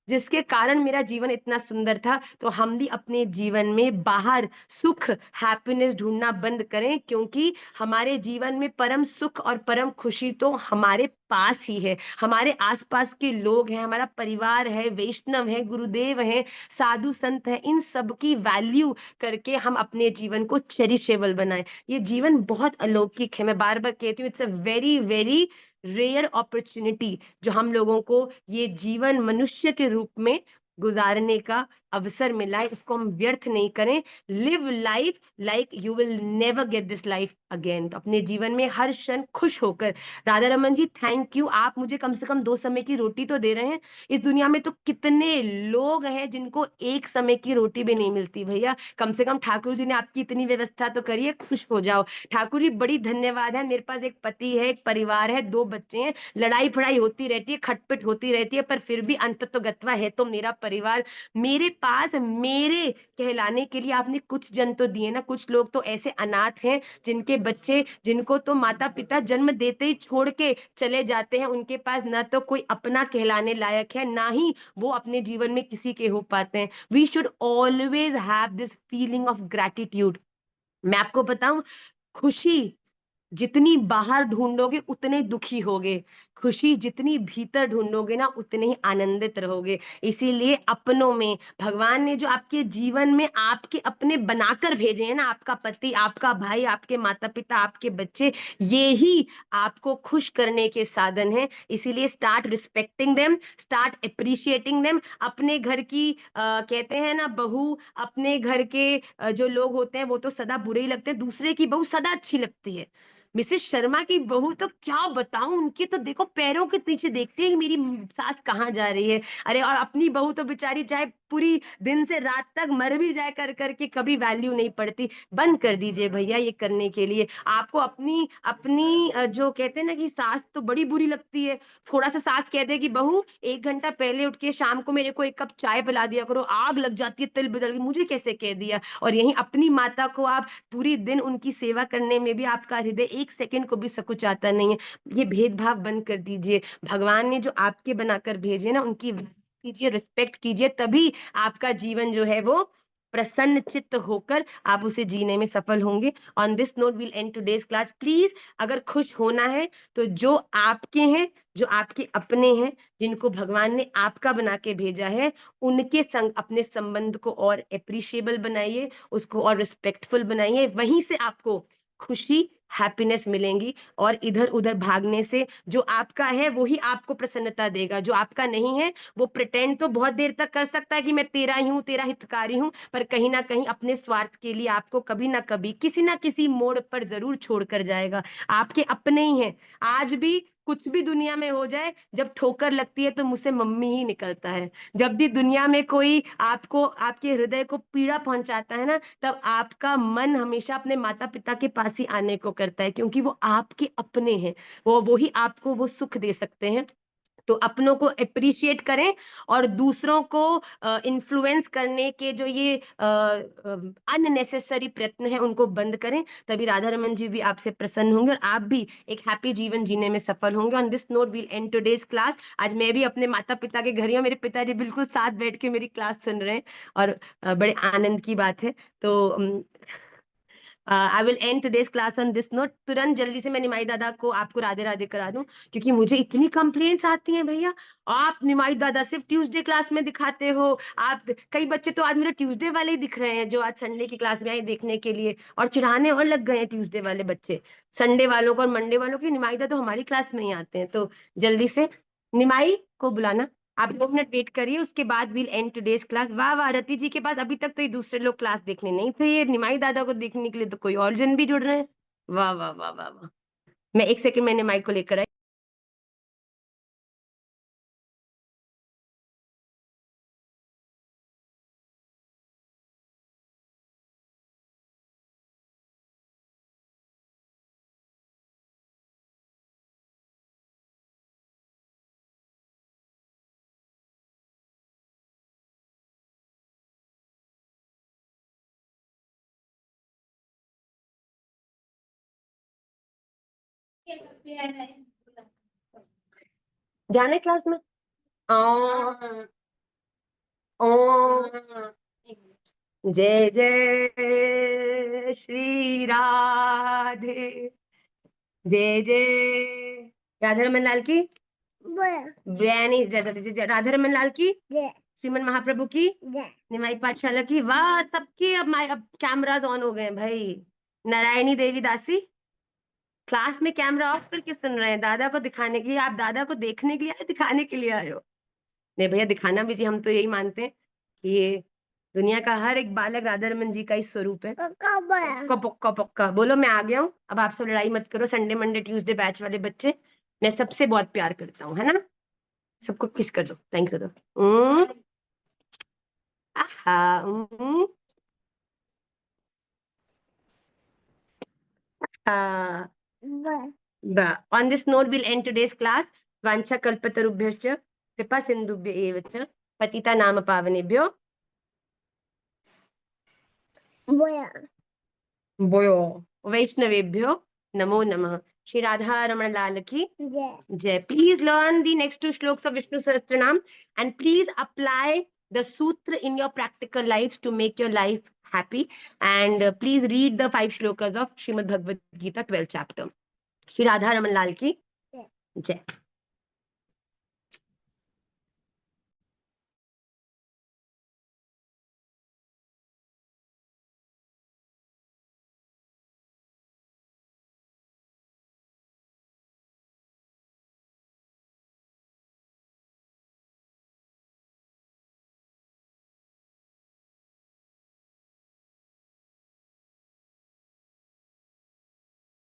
जिसके कारण मेरा जीवन इतना सुंदर था। तो हम भी अपने जीवन में बाहर सुख हैप्पीनेस ढूंढना बंद करें, क्योंकि हमारे जीवन में परम सुख और परम खुशी तो हमारे पास ही है। हमारे आसपास के लोग हैं, हमारा परिवार है, वैष्णव है, गुरुदेव है, साधु संत है, इन सब की वैल्यू करके हम अपने जीवन को चेरिशेबल बनाएं। ये जीवन बहुत अलौकिक है, मैं बार बार कहती हूँ, it's a very very rare opportunity जो हम लोगों को ये जीवन मनुष्य के रूप में गुजारने का अवसर मिला है, इसको हम व्यर्थ नहीं करें। Live life like you will never get this life again. तो अपने जीवन में हर क्षण खुश होकर, राधा रमन जी थैंक यू, आप मुझे कम से कम 2 समय की रोटी तो दे रहे हैं। इस दुनिया में तो कितने लोग हैं जिनको 1 समय की रोटी भी नहीं मिलती। भैया कम से कम ठाकुर जी ने आपकी इतनी व्यवस्था तो करिए, खुश हो जाओ। ठाकुर जी बड़ी धन्यवाद है, मेरे पास एक पति है, एक परिवार है, 2 बच्चे हैं, लड़ाई फड़ाई होती रहती है, खटपट होती रहती है, पर फिर भी अंततोगत्वा है तो मेरा परिवार। मेरे पास मेरे कहलाने के लिए आपने कुछ जन तो दिए ना। कुछ लोग तो ऐसे अनाथ हैं जिनके बच्चे, जिनको तो माता पिता जन्म देते ही छोड़ के चले जाते हैं, उनके पास ना तो कोई अपना कहलाने लायक है, ना ही वो अपने जीवन में किसी के हो पाते हैं। We should always have this feeling of gratitude. मैं आपको बताऊं, खुशी जितनी बाहर ढूंढोगे उतने दुखी होगे, खुशी जितनी भीतर ढूंढोगे ना उतने ही आनंदित रहोगे। इसीलिए अपनों में, भगवान ने जो आपके जीवन में आपके अपने बनाकर भेजे हैं ना, आपका पति, आपका भाई, आपके माता पिता, आपके बच्चे, ये ही आपको खुश करने के साधन है। इसीलिए start respecting them, start appreciating them. अपने घर की कहते हैं ना बहू, अपने घर के जो लोग होते हैं वो तो सदा बुरे ही लगते हैं, दूसरे की बहू सदा अच्छी लगती है। मिसेस शर्मा की बहू तो क्या बताऊं, उनके तो देखो पैरों के पीछे देखते हैं कि मेरी सास कहाँ जा रही है। अरे और अपनी बहू तो बेचारी चाहे पूरी दिन से रात तक मर भी जाए कर करके कभी वैल्यू नहीं पड़ती। बंद कर दीजिए भैया ये करने के लिए। आपको अपनी अपनी जो कहते हैं ना कि सास तो बड़ी बुरी लगती है, थोड़ा सा सास कह दे कि बहू 1 घंटा पहले उठ के शाम को मेरे को 1 कप चाय पिला दिया करो, आग लग जाती है, तिल बिदल, मुझे कैसे कह दिया। और यहीं अपनी माता को आप पूरी दिन उनकी सेवा करने में भी आपका हृदय 1 सेकंड को भी सकुचाता नहीं है। ये भेदभाव बंद कर दीजिए। भगवान ने जो आपके बनाकर भेजे ना उनकी कीजिए, रिस्पेक्ट कीजिए, तभी आपका जीवन जो है वो प्रसन्न चित्त होकर आप उसे जीने में सफल होंगे। On this note will and today's class. Please अगर खुश होना है तो जो आपके हैं, जो आपके अपने हैं, जिनको भगवान ने आपका बना के भेजा है, उनके संग अपने संबंध को और एप्रिशिएबल बनाइए, उसको और रिस्पेक्टफुल बनाइए। वहीं से आपको खुशी, हैप्पीनेस मिलेंगी। और इधर उधर भागने से जो आपका है वो ही आपको प्रसन्नता देगा। जो आपका नहीं है वो प्रिटेंड तो बहुत देर तक कर सकता है कि मैं तेरा ही हूँ, तेरा हितकारी हूँ, पर कहीं ना कहीं अपने स्वार्थ के लिए आपको कभी ना कभी किसी ना किसी मोड़ पर जरूर छोड़ कर जाएगा। आपके अपने ही हैं। आज भी कुछ भी दुनिया में हो जाए, जब ठोकर लगती है तो मुंह से मम्मी ही निकलता है। जब भी दुनिया में कोई आपको, आपके हृदय को पीड़ा पहुंचाता है ना, तब आपका मन हमेशा अपने माता पिता के पास ही आने को करता है, क्योंकि वो आपके अपने हैं। वो ही आपको वो सुख दे सकते हैं। तो अपनों को अप्रिशिएट करें और दूसरों को इन्फ्लुएंस करने के जो ये अननेसेसरी प्रयत्न है उनको बंद करें। तभी राधा रमन जी भी आपसे प्रसन्न होंगे और आप भी एक हैप्पी जीवन जीने में सफल होंगे। On this note we'll end today's class. आज मैं भी अपने माता पिता के घर ही हूँ। मेरे पिताजी बिल्कुल साथ बैठ के मेरी क्लास सुन रहे हैं और बड़े आनंद की बात है। तो I will and today's class on this note. तुरंत जल्दी से मैं निमाई दादा को आपको राधे राधे करा दूं, क्योंकि मुझे इतनी कंप्लेंट्स आती हैं, भैया आप निमाई दादा सिर्फ ट्यूसडे क्लास में दिखाते हो। आप, कई बच्चे तो आज मेरे ट्यूसडे वाले ही दिख रहे हैं जो आज संडे की क्लास में आए देखने के लिए, और चिढ़ाने और लग गए हैं ट्यूसडे वाले बच्चे संडे वालों को और मंडे वालों की। निमाई दादा तो हमारी क्लास में ही आते हैं। तो जल्दी से निमाई को बुलाना। आप 2 मिनट वेट करिए, उसके बाद विल एंड टुडेज क्लास। वाह वाह, रति जी के पास अभी तक तो ये दूसरे लोग क्लास देखने नहीं थे, ये निमाई दादा को देखने के लिए तो कोई और जन भी जुड़ रहे हैं। वाह वाह वाह वाह वाह। मैं 1 सेकंड में निमाई को लेकर आई। जाने क्लास में जय जय श्री राधे, जय जय राधा रमन लाल की, बयानी राधा रमन लाल की, श्रीमन महाप्रभु की, निमाई पाठशाला की। वाह, सबके अब कैमरास ऑन हो गए भाई। नारायणी देवी दासी क्लास में कैमरा ऑफ करके सुन रहे हैं, दादा को दिखाने के लिए। आप दादा को देखने के लिए आए, दिखाने के लिए आए हो? नहीं भैया, दिखाना भी चाहिए। हम तो यही मानते हैं कि ये दुनिया का हर एक बालक राधा रमन जी का ही स्वरूप है। पक्का पक्का पक्का बोलो, मैं आ गया हूँ। अब आप सब लड़ाई मत करो। संडे मंडे ट्यूसडे बैच वाले बच्चे, मैं सबसे बहुत प्यार करता हूँ, है ना? सबको किस कर दो, थैंक यू दो। On this note, we'll end today's class. Vancha kalpatarubhyascha कृपा सिंधुभ्य एव च पतिता नाम पावनेभ्यो भयो वैष्णवेभ्यो नमो नमः। श्री राधा रमण लाल की जय। Please learn the next 2 shlokas of Vishnu Sahasranam and please apply the sutra in your practical lives to make your life happy. And please read the 5 shlokas of Srimad Bhagavad Gita 12th chapter. Shri Radha Raman Lal ki jai.